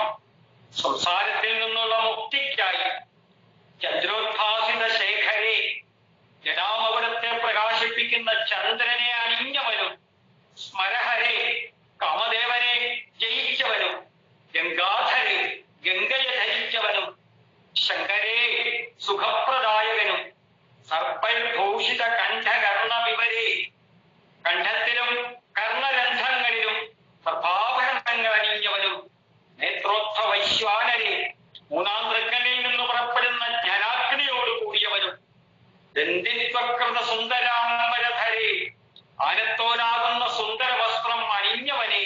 സംസാരത്തിൽ നിന്നുള്ള മുക്തിക്കായി ചന്ദ്രോദ്ഭാസിത ശേഖരെ, ജടാമകുടത്തെ പ്രകാശിപ്പിക്കുന്ന ചന്ദ്രനെ അണിഞ്ഞവനും, സ്മരഹരെ, കാമദേവനെ ജയിച്ചവനും, ഗംഗാധരെ, ഗംഗയെ ധരിച്ചവനും, ശങ്കരേ, സുഖപ്രദായകനും, സർപ്പഭൂഷിത കണ്ഠകർണ വിവരേ, കണ്ഠത്തിലും കർണരന്ധ്രങ്ങളിലും പ്രഭാഭരണങ്ങൾ അണിഞ്ഞവനും, നേത്രോത്സവൈശ്വാനരെ, മൂന്നാം തൃക്കണ്ണിൽ നിന്ന് പുറപ്പെടുന്ന ജ്ഞാനാഗ്നിയോട് കൂടിയവനും, ദന്തിത്വകൃത സുന്ദരാംബരധരേ, ആനത്തോനാകുന്ന സുന്ദര വസ്ത്രം അണിഞ്ഞവനെ,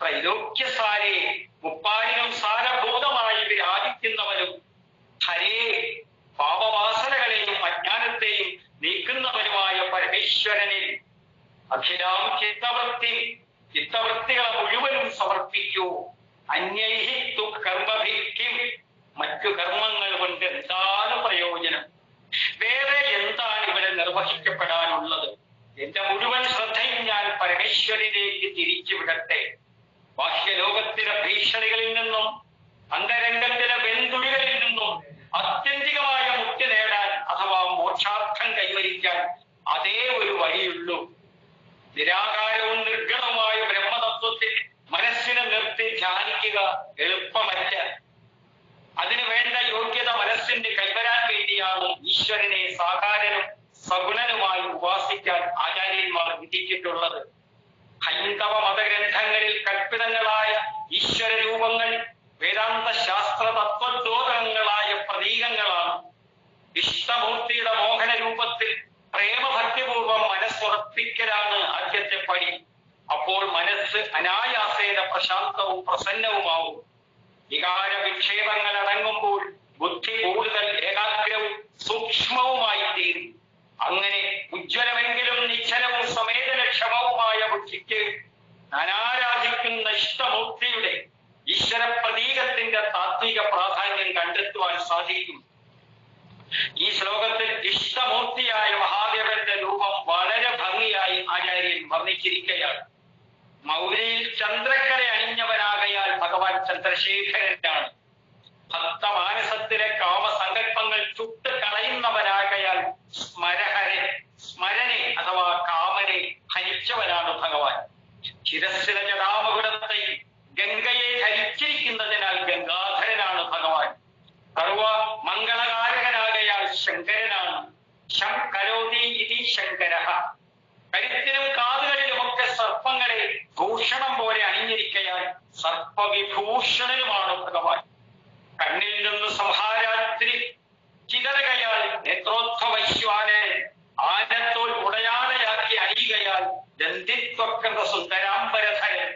ത്രൈലോക്യസാരേ, മുപ്പാരിനും സാരഭൂതമായി വിരാജിക്കുന്നവനും, ഹരേ, പാപവാസനകളെയും അജ്ഞാനത്തെയും നീക്കുന്നവനുമായ പരമേശ്വരനിൽ അഖിലാം ചിത്തവൃത്തികളെ മുഴുവനും സമർപ്പിക്കൂ. അന്യൈഹി തു കർമ്മഭിക്കും, മറ്റു കർമ്മങ്ങൾ കൊണ്ട് എന്താണ് പ്രയോജനം? വേറെ എന്താണ് ഇവിടെ നിർവഹിക്കപ്പെടാനുള്ളത്? എന്റെ മുഴുവൻ ശ്രദ്ധയും ഞാൻ പരമേശ്വരനിലേക്ക് തിരിച്ചുവിടട്ടെ. ബാഹ്യലോകത്തിലെ ഭീഷണികളിൽ നിന്നും അന്തരംഗത്തിലെ വെന്തുളികളിൽ നിന്നും ആത്യന്തികമായ മുക്തി നേടാൻ അഥവാ മോക്ഷാർത്ഥം കൈവരിക്കാൻ അതേ ഒരു വഴിയുള്ളൂ. നിരാകാരവും നിർഗുണവുമായ ബ്രഹ്മതത്വത്തിൽ മനസ്സിനെ നിർത്തി ധ്യാനിക്കുക എളുപ്പമല്ല. അതിനു വേണ്ട യോഗ്യത മനസ്സിന് ഈശ്വരനെ സാകാരനും സഗുണനുമായി ഉപാസിക്കാൻ ആചാര്യന്മാർ വിധിച്ചിട്ടുള്ളത്. ഹൈന്ദവ മതഗ്രന്ഥങ്ങളിൽ കൽപ്പിതങ്ങളായ ഈശ്വര രൂപങ്ങൾ വേദാന്ത ശാസ്ത്ര തത്വോദ്ബോധങ്ങളായ പ്രതീകങ്ങളാണ്. ഇഷ്ടമൂർത്തിയുടെ മോഹന രൂപത്തിൽ പ്രേമഭക്തിപൂർവം മനസ്സുറപ്പിക്കലാണ് ആദ്യത്തെ പടി. അപ്പോൾ മനസ്സ് അനായാസേന പ്രശാന്തവും പ്രസന്നവുമാവും. വികാര വിക്ഷേപങ്ങൾ അടങ്ങുമ്പോൾ ബുദ്ധി കൂടുതൽ ഏകാഗ്രവും സൂക്ഷ്മവുമായി തീരും. അങ്ങനെ ഉജ്ജ്വലമെങ്കിലും നിശ്ചലവും സംവേദനക്ഷമവുമായ ബുദ്ധിക്ക് അനാരാധിക്കുന്ന ഇഷ്ടമൂർത്തിയുടെ ഈശ്വര പ്രതീകത്തിന്റെ താത്വിക പ്രാധാന്യം കണ്ടെത്തുവാൻ സാധിക്കും. ഈ ശ്ലോകത്തിൽ ഇഷ്ടമൂർത്തിയായ മഹാദേവന്റെ രൂപം വളരെ ഭംഗിയായി ആചാര്യൻ വർണ്ണിച്ചിരിക്കുകയാണ്. മൗലിയിൽ ചന്ദ്രക്കല അണിഞ്ഞവനാകയാൽ ഭഗവാൻ ചന്ദ്രശേഖരനാണ്. ഭക്തമാനസത്തിലെ കാമസങ്കല്പങ്ങൾ ചുട്ട് കളയുന്നവനാകയാൽ സ്മരനെ അഥവാ കാമനെ ഹനിച്ചവനാണ് ഭഗവാൻ. ശിരസ്സിലെ ജടാമകുടത്തെ ഗംഗയെ ധരിച്ചിരിക്കുന്നതിനാൽ ഗംഗാധരനാണ് ഭഗവാൻ. സർവ മംഗളകാരകനാകയാൽ ശങ്കരനാണ്. ശം കരോതി ഇതി ശങ്കര. കരുത്തിനും കാതുകളിലുമൊക്കെ സർപ്പങ്ങളെ ഭൂഷണം പോലെ അണിഞ്ഞിരിക്കയാൽ സർപ്പവിഭൂഷണനുമാണ് ഭഗവാൻ. കണ്ണിൽ നിന്ന് സംഹാരാത്രി ചിതറുകയാൽ നേത്രോത്ഥവൈശ്വാനെ ആനത്തോൽ ഉടയാടയാക്കി അണിയുകയാൽ ദന്തിത്വകൃത സുന്ദരാംബരധരൻ.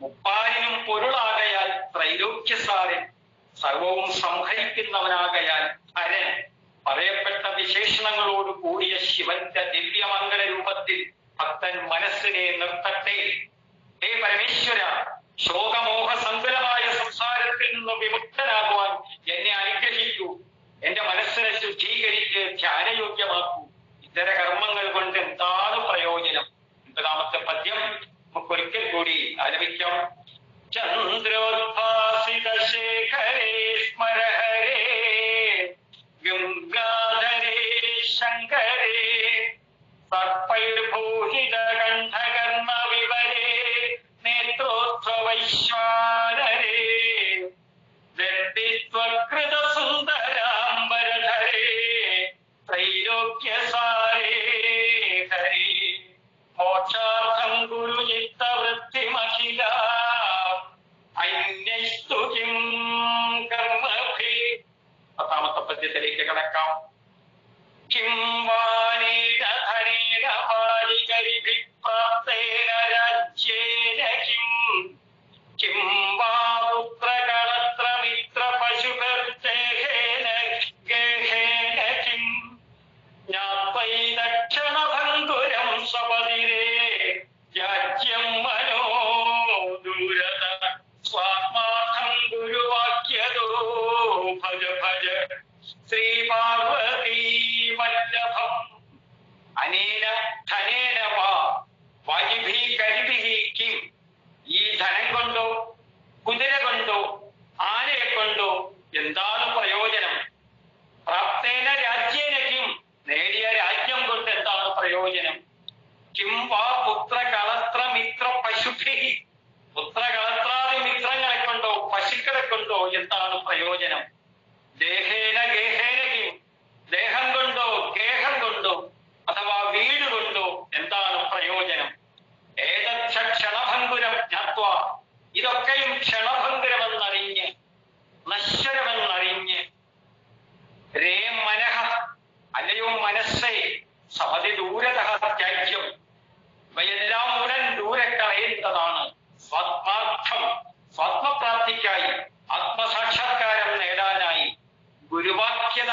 മുപ്പാരിനും പൊരുളാകയാൽ ത്രൈലോക്യസാരൻ. സർവവും സംഹരിക്കുന്നവനാകയാൽ ഹരൻ. പറയപ്പെട്ട വിശേഷണങ്ങളോട് കൂടിയ ശിവന്റെ ദിവ്യമംഗള രൂപത്തിൽ ഭക്തൻ മനസ്സിനെ നിർത്തട്ടെ. ഹേ പരമേശ്വര, ശോകമോഹ സങ്കുലമായ സംസാരത്തിൽ നിന്ന് വിമുക്തനാകുവാൻ എന്നെ അനുഗ്രഹിക്കൂ. എന്റെ മനസ്സിനെ ശുദ്ധീകരിച്ച് ധ്യാനയോഗ്യമാക്കൂ. ഇത്തര കർമ്മങ്ങൾ കൊണ്ട് എന്താണ് പ്രയോജനം? 9ാമത്തെ പദ്യം നമുക്കൊരിക്കൽ കൂടി ആലപിക്കാം. ചന്ദ്രോദ്ഭാസിത ശേഖരേ സ്മര ഹരേ ഗംഗാധരേ ശങ്കരേ സർപ്പൈർഭൂഷിത കണ്ഠകർണ വിവരേ നേത്രോത്ഥവൈശ്വാനരേ ദണ്ഡിത്വകൃത സുന്ദരാംബരധരേ ത്രൈലോക്യസാരേ ഹരേ മോക്ഷാർത്ഥം ഗുരുചിത്തവൃത്തിമഖില അന്യസ്തുതിം കർമ്മഭി. 10ാമത്തെ പദ്യത്തിലേക്ക് കടക്കാം. കിം വാനേന പാലികരിഭിപ്രാപ്തേന രാജ്യേന കിം വാ പുത്രകളത്രമിത്ര പശുഭർത്തേഹേന ഗേഹേന കിം ജ്ഞാത്വൈ ദക്ഷണഭംഗുരം സ്വപതിരേ രാജ്യം മനോ ദൂരത സ്വാത്മാർത്ഥം ഗുരുവാക്യതോ ഭജ ഭജ ശ്രീ പാർവതീ വല്ലഭം. അനേന ധനേന വാ വാജിഭി കരിഭിഹി കിം. ഈ ധനം കൊണ്ടോ കുതിര കൊണ്ടോ ആനയെ കൊണ്ടോ എന്താണ് പ്രയോജനം? പ്രാപ്തേന രാജ്യേന കിം. നേടിയ രാജ്യം കൊണ്ട് എന്താണ് പ്രയോജനം? കിം വാ പുത്രകളത്രമിത്ര പശുഭിഹി. പുത്രകളത്രാദി മിത്രങ്ങളെ കൊണ്ടോ പശുക്കളെ കൊണ്ടോ എന്താണ് പ്രയോജനം? ദേഹേന ഗേഹേന കിം. ദേഹം കൊണ്ടോ ഗേഹം കൊണ്ടോ അഥവാ വീട് കൊണ്ടോ എന്താണ് പ്രയോജനം? ഏതക്ഷ ക്ഷണഭംഗുരം ജ്ഞാത്വ. ഇതൊക്കെയും ക്ഷണഭംഗുരമെന്നറിഞ്ഞ് നശ്വരമെന്നറിഞ്ഞ് രേ മനഃ അല്ലയോ മനസ്സേ സപതി ദൂരത ത്യാജ്യം. ഇവയെല്ലാം ഉടൻ ദൂരെ കളയേണ്ടതാണ്. സ്വാത്മാർത്ഥം സ്വാത്മപ്രാപ്തിക്കായി ആത്മസാക്ഷാത്കാരം നേടാനായി ഗുരുവാക്യത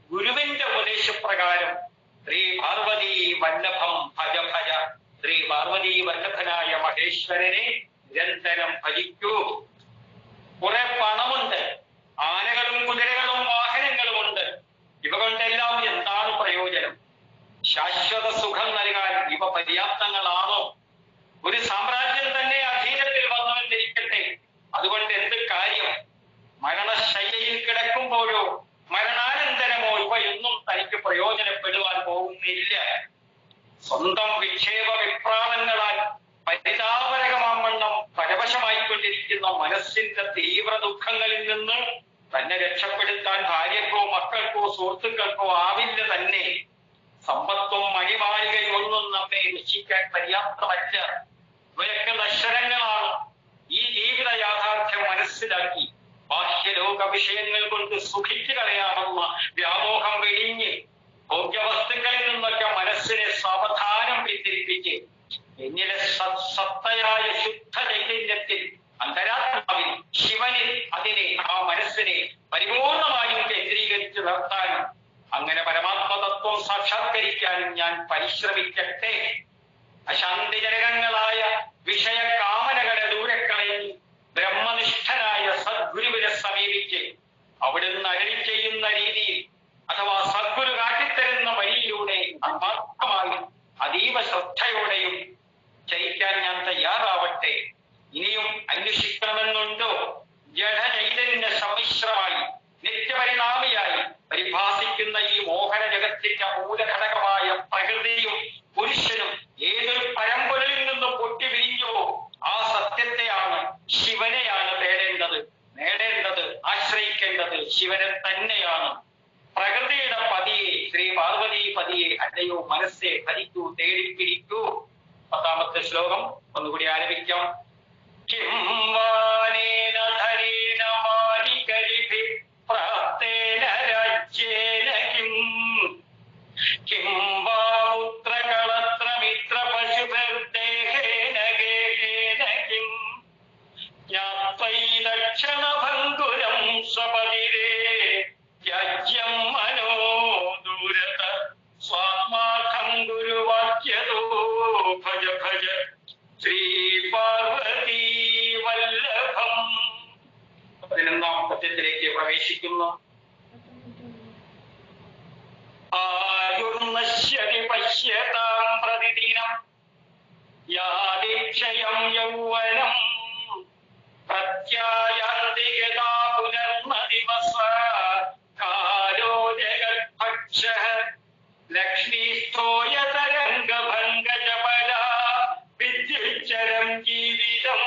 ഗുരുവിന്റെ ഉപദേശപ്രകാരം ശ്രീ പാർവതീ വല്ലഭം ഭജ ഭജ. ശ്രീ പാർവതീ വല്ലഭനായ മഹേശ്വരനെ നിരന്തരം ഭജിക്കൂ. കുറെ പണമുണ്ട്, ആനകളും കുതിരകളും വാഹനങ്ങളുമുണ്ട്. ഇവ കൊണ്ടെല്ലാം എന്താണ് പ്രയോജനം? ശാശ്വത സുഖം നൽകാൻ ഇവ പര്യാപ്തങ്ങളാണോ? ഒരു സാമ്രാജ്യം തന്നെ അധീനത്തിൽ വന്നുവെന്നിരിക്കട്ടെ, അതുകൊണ്ട് എന്ത് കാര്യം? മരണശയ്യയിൽ കിടക്കുമ്പോഴോ മരണാനന്തരമോ ഇവയൊന്നും തനിക്ക് പ്രയോജനപ്പെടുവാൻ പോകുന്നില്ല. സ്വന്തം വിക്ഷേപ വിപ്രാണങ്ങളാൽ പരിതാപരകമാവണ്ണം പരവശമായിക്കൊണ്ടിരിക്കുന്ന മനസ്സിന്റെ തീവ്ര ദുഃഖങ്ങളിൽ നിന്ന് തന്നെ രക്ഷപ്പെടുത്താൻ ഭാര്യക്കോ മക്കൾ മക്കൾക്കോ സുഹൃത്തുക്കൾക്കോ ആവില്ല തന്നെ. സമ്പത്തും മണിമാളികയും ഒന്നും നമ്മെ രക്ഷിക്കാൻ പര്യാപ്തമല്ല. ഇവയൊക്കെ നശ്വരങ്ങളാണ്. ഈ ജീവിത യാഥാർത്ഥ്യം മനസ്സിലാക്കി ബാഹ്യലോക വിഷയങ്ങൾ കൊണ്ട് സുഖിച്ചു കളയാമെന്ന വ്യാമോഹം വെടിഞ്ഞ് ഭോഗ്യവസ്തുക്കളിൽ നിന്നൊക്കെ മനസ്സിനെ സാവധാനം പിന്തിരിപ്പിച്ച് എന്നിലെ സത്തയായ ശുദ്ധ ചൈതന്യത്തിൽ, അന്തരാത്മാവിൽ, ശിവനിൽ അതിനെ, ആ മനസ്സിനെ പരിപൂർണമായും കേന്ദ്രീകരിച്ചു നിർത്താനും അങ്ങനെ പരമാത്മതത്വം സാക്ഷാത്കരിക്കാനും ഞാൻ പരിശ്രമിക്കട്ടെ. അശാന്തിജനകങ്ങളായ വിഷയകാമനകളെ ദൂരക്കളഞ്ഞ് ബ്രഹ്മനിഷ്ഠനായ സദ്ഗുരുവിനെ സമീപിച്ച് അവിടുന്ന് അരുളി ചെയ്യുന്ന രീതിയിൽ അഥവാ സദ്ഗുരു കാട്ടിത്തരുന്ന വഴിയിലൂടെ ആത്മാർത്ഥമായും അതീവ ശ്രദ്ധയോടെയും ചരിക്കാൻ ഞാൻ തയ്യാറാവട്ടെ. ഇനിയും അന്വേഷിക്കണമെന്നുണ്ടോ? ജഡചൈതന്യ സമ്മിശ്രമായി നിത്യപരിണാമിയായി പരിഭാസിക്കുന്ന ഈ മോഹന ജഗത്തിന്റെ മൂലഘടകമായ പ്രകൃതിയും പുരുഷനും ഏതൊരു പരമ്പരയിൽ നിന്നും പൊട്ടി വിരിഞ്ഞുവോ ആ സത്യത്തെയാണ്, ശിവനെയാണ് നേടേണ്ടത്, ആശ്രയിക്കേണ്ടത് ശിവനെ തന്നെയാണ്. പ്രകൃതിയുടെ പതിയെ, ശ്രീ പാർവതി പതിയെ അല്ലയോ മനസ്സെ ഭരിക്കൂ, തേടിപ്പിടിക്കൂ. 10ാമത്തെ ശ്ലോകം ഒന്നുകൂടി ആരംഭിക്കാം. കിംവാനേന ധനേന മാനികരിഭി പ്രാപ്തേന രാജ്യേന കിം വാ പുത്രകളത്രമിത്ര പശുഭിർദേഹേന ഗേഹേന കിം ജ്ഞാത്വൈലക്ഷണഭംഗുരം സ്വപതിരേ ത്യാജ്യം മനോ ദൂരത സ്വാത്മാർത്ഥം ഗുരുവാക്യതോ ഭജ ഭജ ശ്രീ പാർവതി വല്ലഭം. 11ാം പദ്യത്തിലേക്ക് പ്രവേശിക്കുന്നു. ആയുർനശ്യതി പശ്യതാം പ്രതിദിനം യാദിക്ഷയം യൗവനം പ്രത്യായാന്തി യഥാ പുനർന ദിവസ കാലോ ജഗദ്ഭക്ഷഃ ലക്ഷ്മീസ്തോയതരംഗഭംഗജപല വിദ്യുച്ചരം ജീവിതം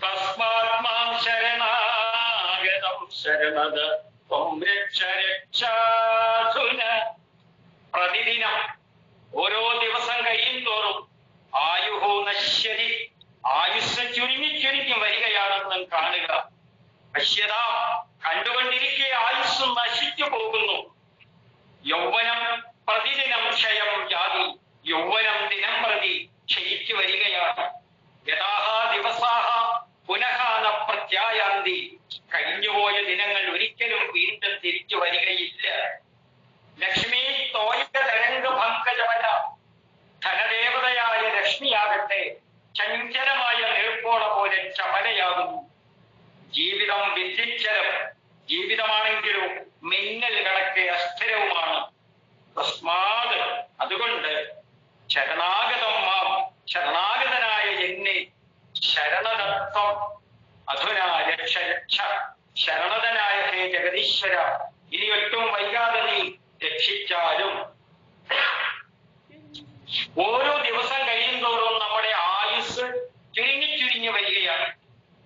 തസ്മാത്മാം ശരണാഗതം ശരണദ ത്വം രക്ഷ രക്ഷാസുന. പ്രതിദിനം, ഓരോ ദിവസം കഴിയുന്തോറും ആയുഹോ നശ്യതി, ആയുസ് ചുരുങ്ങി വരികയാണെന്ന് കാണുക. പശ്യത, കണ്ടുകൊണ്ടിരിക്കെ ആയുസ് നശിച്ചു പോകുന്നു. യൗവനം പ്രതിദിനം ക്ഷയം ജാതി, യൗവനം ദിനം പ്രതി ക്ഷയിച്ചു വരികയാണ്. യഥാഹ ദിവസാഹ പുനഃ ന പ്രത്യായാന്തി, കഴിഞ്ഞുപോയ ദിനങ്ങൾ ഒരിക്കലും വീണ്ടും തിരിച്ചു വരികയില്ല. ലക്ഷ്മി തോയതരംഗഭംഗജമല, ധനദേവതയായ ലക്ഷ്മിയാകട്ടെ ചഞ്ചലമായ നീർപ്പോള പോലെ ചമലയാകുന്നു. ജീവിതം വിദ്യുച്ചരം, ജീവിതമാണെങ്കിലും മിന്നൽ കണക്കെ അസ്ഥിരവുമാണ്. തസ്മാത്, അതുകൊണ്ട് ശരണാഗതം മാം, ശരണാഗതനായ എന്നെ ശരണദത്തം അധുനാ രക്ഷ രക്ഷ, ശരണതനായ ഹേ ജഗദീശ്വര, ഇനിയൊട്ടും വൈകാതെ നീ രക്ഷിച്ചാലും. ഓരോ ദിവസം കഴിയുന്തോറും നമ്മുടെ ആയുസ് ചുരുങ്ങി വരികയാണ്.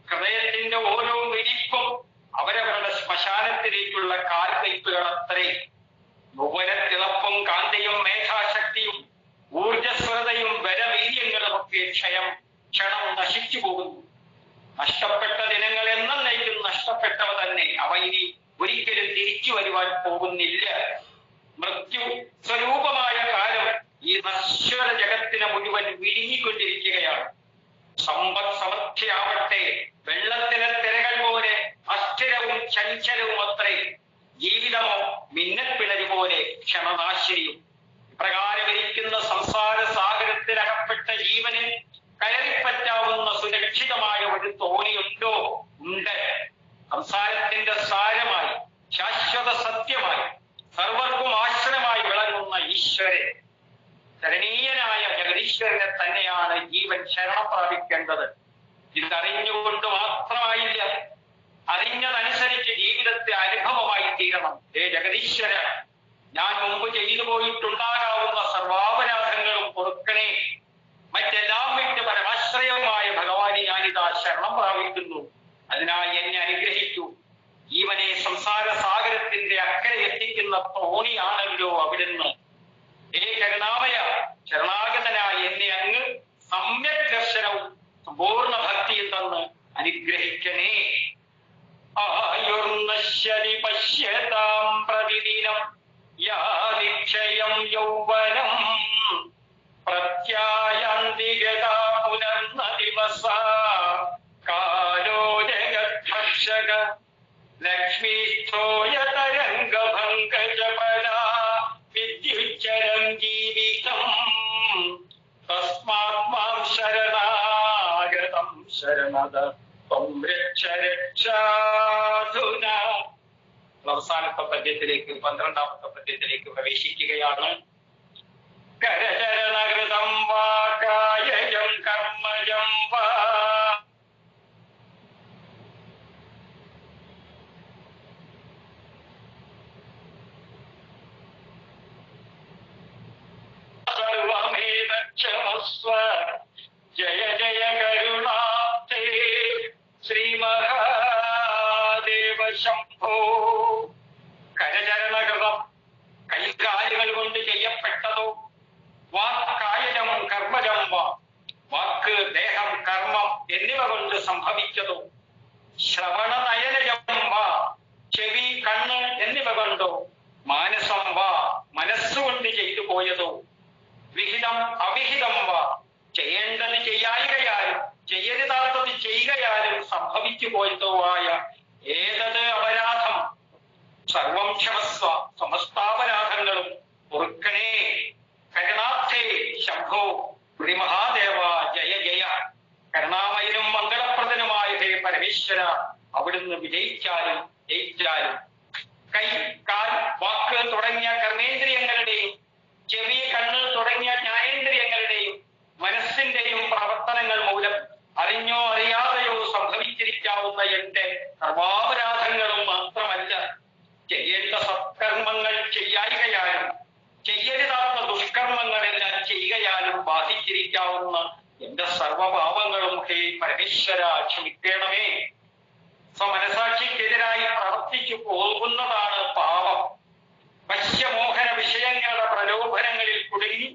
ഹൃദയത്തിന്റെ ഓരോ മിടിപ്പും അവരവരുടെ ശ്മശാനത്തിലേക്കുള്ള കാൽവയ്പ്പുകൾ അത്രേ. യൗവനത്തിളപ്പും കാന്തിയും മേധാശക്തിയും ഊർജസ്വരതയും ബലവീര്യങ്ങളും ഒക്കെ ക്ഷണം നശിച്ചു പോകുന്നു. നഷ്ടപ്പെട്ട ദിനങ്ങൾ എന്നേക്കും നഷ്ടപ്പെട്ടവ തന്നെ. അവ ഇനി ഒരിക്കലും തിരിച്ചു വരുവാൻ പോകുന്നില്ല. മൃത്യു സ്വരൂപമായ കാലം ഈ നശ്വര ജഗത്തിനെ മുഴുവൻ വിഴുങ്ങിക്കൊണ്ടിരിക്കുകയാണ്. സമ്പദ് സമൃദ്ധിയാവട്ടെ വെള്ളത്തിലെ തിരകൾ പോലെ അസ്ഥിരവും ചഞ്ചലവും അത്രേ. ജീവിതമോ മിന്നൽപ്പിണരി പോലെ ക്ഷണനാശിനിയും. ഇപ്രകാരം ഇരിക്കുന്ന സംസാര സാഗരത്തിലകപ്പെട്ട ജീവന് കയറിപ്പറ്റാവുന്ന സുരക്ഷിതമായ ഒരു തോണിയുണ്ടോ? ഉണ്ട്. സംസാരത്തിന്റെ സാരമായി, ശാശ്വത സത്യമായി, സർവർക്കും ആശ്രയമായി വിളങ്ങുന്ന ഈശ്വരൻ, ശരണീയനായ ജഗദീശ്വരനെ തന്നെയാണ് ജീവൻ ശരണം പ്രാപിക്കേണ്ടത്. ഇതറിഞ്ഞുകൊണ്ട് മാത്രമായില്ല, അറിഞ്ഞതനുസരിച്ച് ജീവിതത്തെ അനുഭവമായി തീരണം. ഹേ ജഗദീശ്വര, ഞാൻ മുമ്പ് ചെയ്തു പോയിട്ടുണ്ടാകാവുന്ന സർവാപരാധങ്ങളും പൊറുക്കണേ. മറ്റെല്ലാം വിട്ട് പരമാശ്രയമായ ഭഗവാനെ ഞാനിതാ ശരണം പ്രാപിക്കുന്നു. അതിനായി എന്നെ അനുഗ്രഹിക്കൂ. ജീവനെ സംസാര സാഗരത്തിൽ സഞ്ചരിക്കുന്ന തോണിയാണല്ലോ അവിടുന്ന്. ഹേ കരുണാമയ, ശരണാഗതനായ എന്നെ അങ്ങ് സമ്യക് ദർശനവും സമ്പൂർണ്ണ ഭക്തിയും തന്ന് അനുഗ്രഹിക്കണേ. ആയുർനശ്യതി പശ്യതാം പ്രതിദിനം യാതിക്ഷയം യൗവനം പ്രത്യായന്തികതാ പുനർന്ന ദിവസ കാലോ ജഗദ്ഭക്ഷക ലക്ഷ്മീസ്ഥോയ തരംഗഭംഗജപല വിദ്യുജ്ജലം ജീവിതം തസ്മാത് മാം ശരണാഗതം ശരണദ ത്വം രക്ഷ രക്ഷാധുന. അവസാനത്തെ പദ്യത്തിലേക്ക്, 12ാമത്തെ പദ്യത്തിലേക്ക് പ്രവേശിക്കുകയാണ്. കരചരണകൃതം വാ കായജം കർമ്മജം വാ സർവമേതക്ഷമസ്വ ജയ ജയ കരുണാബ്ധേ ശ്രീമഹാദേവ ശംഭോ. കരചരണകൃതം, കൈകാലുകൾ കൊണ്ട് ചെയ്യപ്പെട്ടതോ, വാക്കായനം കർമ്മജം വാ, വാക്ക് ദേഹം കർമ്മം എന്നിവ കൊണ്ട് സംഭവിച്ചതോ, ശ്രവണ നയനജം വാ, ചെവി കണ്ണ് എന്നിവ കൊണ്ടോ, മാനസം വാ, മനസ്സുകൊണ്ട് ചെയ്തു പോയതോ, വിഹിതം അവിഹിതം വാ, ചെയ്യേണ്ടത് ചെയ്യായികയാലും ചെയ്യരുതാത്തത് ചെയ്യുകയാലും സംഭവിച്ചു പോയതോ ആയ ഏതത് അപരാധം സർവം ക്ഷമസ്വ, സമസ്താപരാധങ്ങളും പൊറുക്കണേ. കരുണാബ്ധേ ശംഭോ ശ്രീമഹാദേവ ജയ ജയ. കരുണാമയനും മംഗളപ്രദനുമായ ഹേ പരമേശ്വര, അവിടുന്ന് വിജയിച്ചാലും ജയിച്ചാലും കൈ, കാൽ, വാക്ക് തുടങ്ങിയ കർമ്മേന്ദ്രിയങ്ങളുടെയും ചെവി, കണ്ണ് തുടങ്ങിയ ജ്ഞാനേന്ദ്രിയങ്ങളുടെയും മനസ്സിന്റെയും പ്രവർത്തനങ്ങൾ മൂലം അറിഞ്ഞോ അറിയാതെയോ സംഭവിച്ചിരിക്കാവുന്ന എന്റെ സർവാപരാധങ്ങളും മാത്രമല്ല, ചെയ്യേണ്ട സത്കർമ്മങ്ങൾ ചെയ്യായികയാലും ചെയ്യരുതാത്ത ദുഷ്കർമ്മങ്ങളെല്ലാം ചെയ്യുകയാലും ബാധിച്ചിരിക്കാവുന്ന എന്റെ സർവപാപങ്ങളും ഹേ പരമേശ്വര ക്ഷമിക്കണമേ. സ്വമനസാക്ഷിക്കെതിരായി പ്രവർത്തിച്ചു പോകുന്നതാണ് പാപം. വശ്യമോഹന വിഷയങ്ങളുടെ പ്രലോഭനങ്ങളിൽ കുടുങ്ങി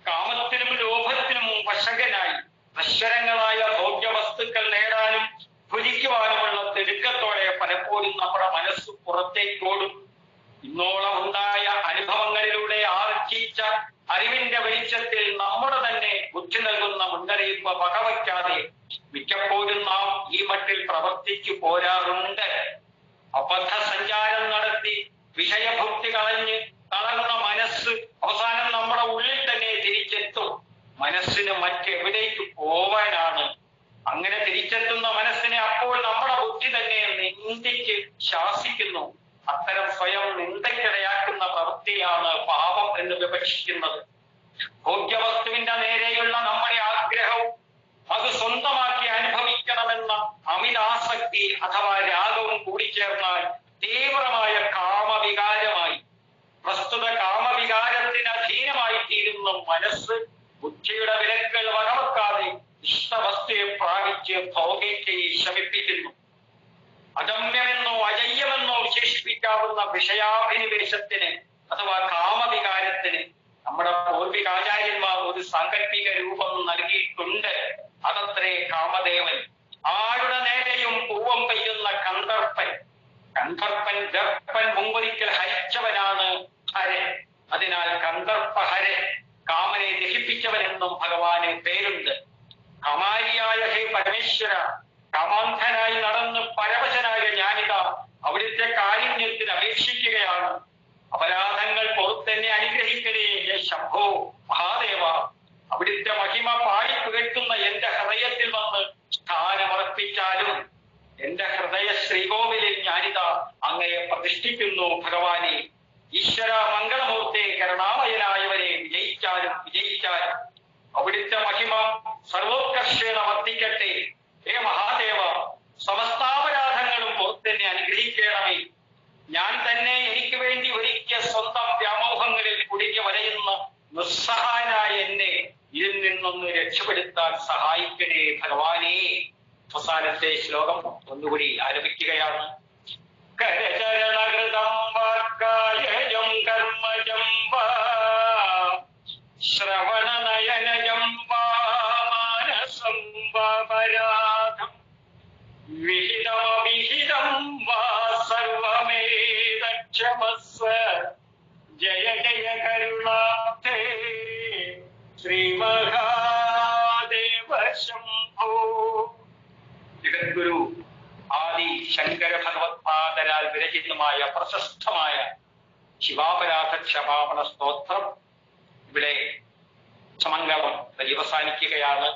കാമത്തിനും ലോഭത്തിനും വശകനായി നശ്വരങ്ങളായ ഭോഗ്യവസ്തുക്കൾ നേടാനും ഭുജിക്കുവാനുമുള്ള തിടുക്കത്തോടെ പലപ്പോഴും നമ്മുടെ മനസ്സ് പുറത്തേക്കോടും. ഇന്നോളം ഉണ്ടായ അനുഭവങ്ങളിലൂടെ ആർജിച്ച അറിവിന്റെ വെളിച്ചത്തിൽ നമ്മുടെ തന്നെ ബുദ്ധി നൽകുന്ന മുന്നറിയിപ്പ് വകവയ്ക്കാതെ മിക്കപ്പോഴും നാം ഈ മട്ടിൽ പ്രവർത്തിച്ചു പോരാറുണ്ട്. അബദ്ധ സഞ്ചാരം നടത്തി വിഷയഭുക്തി കളഞ്ഞ് തളർന്ന മനസ്സ് അവസാനം നമ്മുടെ ഉള്ളിൽ തന്നെ തിരിച്ചെത്തും. മനസ്സിന് മറ്റെവിടേക്ക് പോവാനാണ്? അങ്ങനെ തിരിച്ചെത്തുന്ന മനസ്സിനെ അപ്പോൾ നമ്മുടെ ബുദ്ധി തന്നെ നിന്ദിച്ച് ശാസിക്കുന്നു. അത്തരം സ്വയം നിന്ദയ്ക്കിടയാക്കുന്ന പ്രവൃത്തിയാണ് പാപം എന്ന് വിവക്ഷിക്കുന്നത്. ഭോഗ്യവസ്തുവിന്റെ നേരെയുള്ള നമ്മുടെ ആഗ്രഹവും അത് സ്വന്തമാക്കി അനുഭവിക്കണമെന്ന അമിതാസക്തി അഥവാ രാഗവും കൂടിച്ചേർന്നാൽ തീവ്രമായ കാമവികാരമായി. പ്രസ്തുത കാമവികാരത്തിന് അധീനമായി തീരുന്ന മനസ്സ് ബുദ്ധിയുടെ വിലക്കുകൾ വകവെക്കാതെ ഇഷ്ടവസ്തുയെ പ്രാപിച്ച് ഭോഗിക്കയെ ശമിപ്പിക്കുന്നു. അഗമ്യമെന്നോ അജയ്യമെന്നോ വിശേഷിപ്പിക്കാവുന്ന വിഷയാഭിനിവേശത്തിന് അഥവാ കാമവികാരത്തിന് നമ്മുടെ പൂർവികാചാര്യന്മാർ ഒരു സാങ്കല്പിക രൂപം നൽകിയിട്ടുണ്ട്. അതത്രേ കാമദേവൻ. ആരുടെ നേരെയും പൂവം പെയ്യുന്ന കന്ദർപ്പൻ. കന്ദർപ്പൻ ഗർപ്പൻ മുമ്പൊരിക്കൽ ഹരിച്ചവനാണ് ഹരൻ. അതിനാൽ കന്ദർപ്പഹരൻ, കാമനെ ദഹിപ്പിച്ചവനെന്നും ഭഗവാന് പേരുണ്ട്. കമാരിയായ ഹേ പരമേശ്വര, കാമാന്ധനായി നടന്ന് പരവശനായ ഞാനിത അവിടുത്തെ കാരുണ്യത്തിന് അപേക്ഷിക്കുകയാണ്. അപരാധങ്ങൾ പുറത്തെന്നെ അനുഗ്രഹിക്കണേ ഹേ ശംഭോ മഹാദേവ. അവിടുത്തെ മഹിമ പാടിപ്പുകഴ്ത്തുന്ന എന്റെ ഹൃദയത്തിൽ വന്ന് സ്ഥാനമർപ്പിച്ചാലും എന്റെ ഹൃദയ ശ്രീകോവിലിൽ ഞാനിത അങ്ങയെ പ്രതിഷ്ഠിക്കുന്നു ഭഗവാനെ. ഈശ്വര മംഗളമൂർത്തെ, കരുണാമയനായവരെ, വിജയിച്ചാലും അവിടുത്തെ മഹിമ സർവോത്കർഷേണ വർദ്ധിക്കട്ടെ. ഹേ മഹാദേവ, സമസ്താപരാധങ്ങളും പുറത്തെന്നെ അനുഗ്രഹിക്കണമേ. ഞാൻ തന്നെ എനിക്ക് വേണ്ടി ഒരുക്കിയ സ്വന്തം വ്യാമോഹങ്ങളിൽ കുടുങ്ങി വലയുന്ന നിസ്സഹായനായ എന്നെ ഇതിൽ നിന്നൊന്ന് രക്ഷപ്പെടുത്താൻ സഹായിക്കണേ ഭഗവാനേ. അവസാനത്തെ ശ്ലോകം ഒന്നുകൂടി ആരംഭിക്കുകയാണ്. കരചരണകൃതം വാക്കായജം ക്ഷമസ്വ ജയ ജയ കരുണാബ്ധേ ശ്രീ മഹാദേവ ശംഭോ. ജഗദ്ഗുരു ആദി ശങ്കര ഭഗവത്പാദരാൽ വിരചിതമായ പ്രശസ്തമായ ശിവാപരാധ ക്ഷമാപണ സ്തോത്രം ഇവിടെ സമംഗളം പര്യവസാനിക്കുകയാണ്.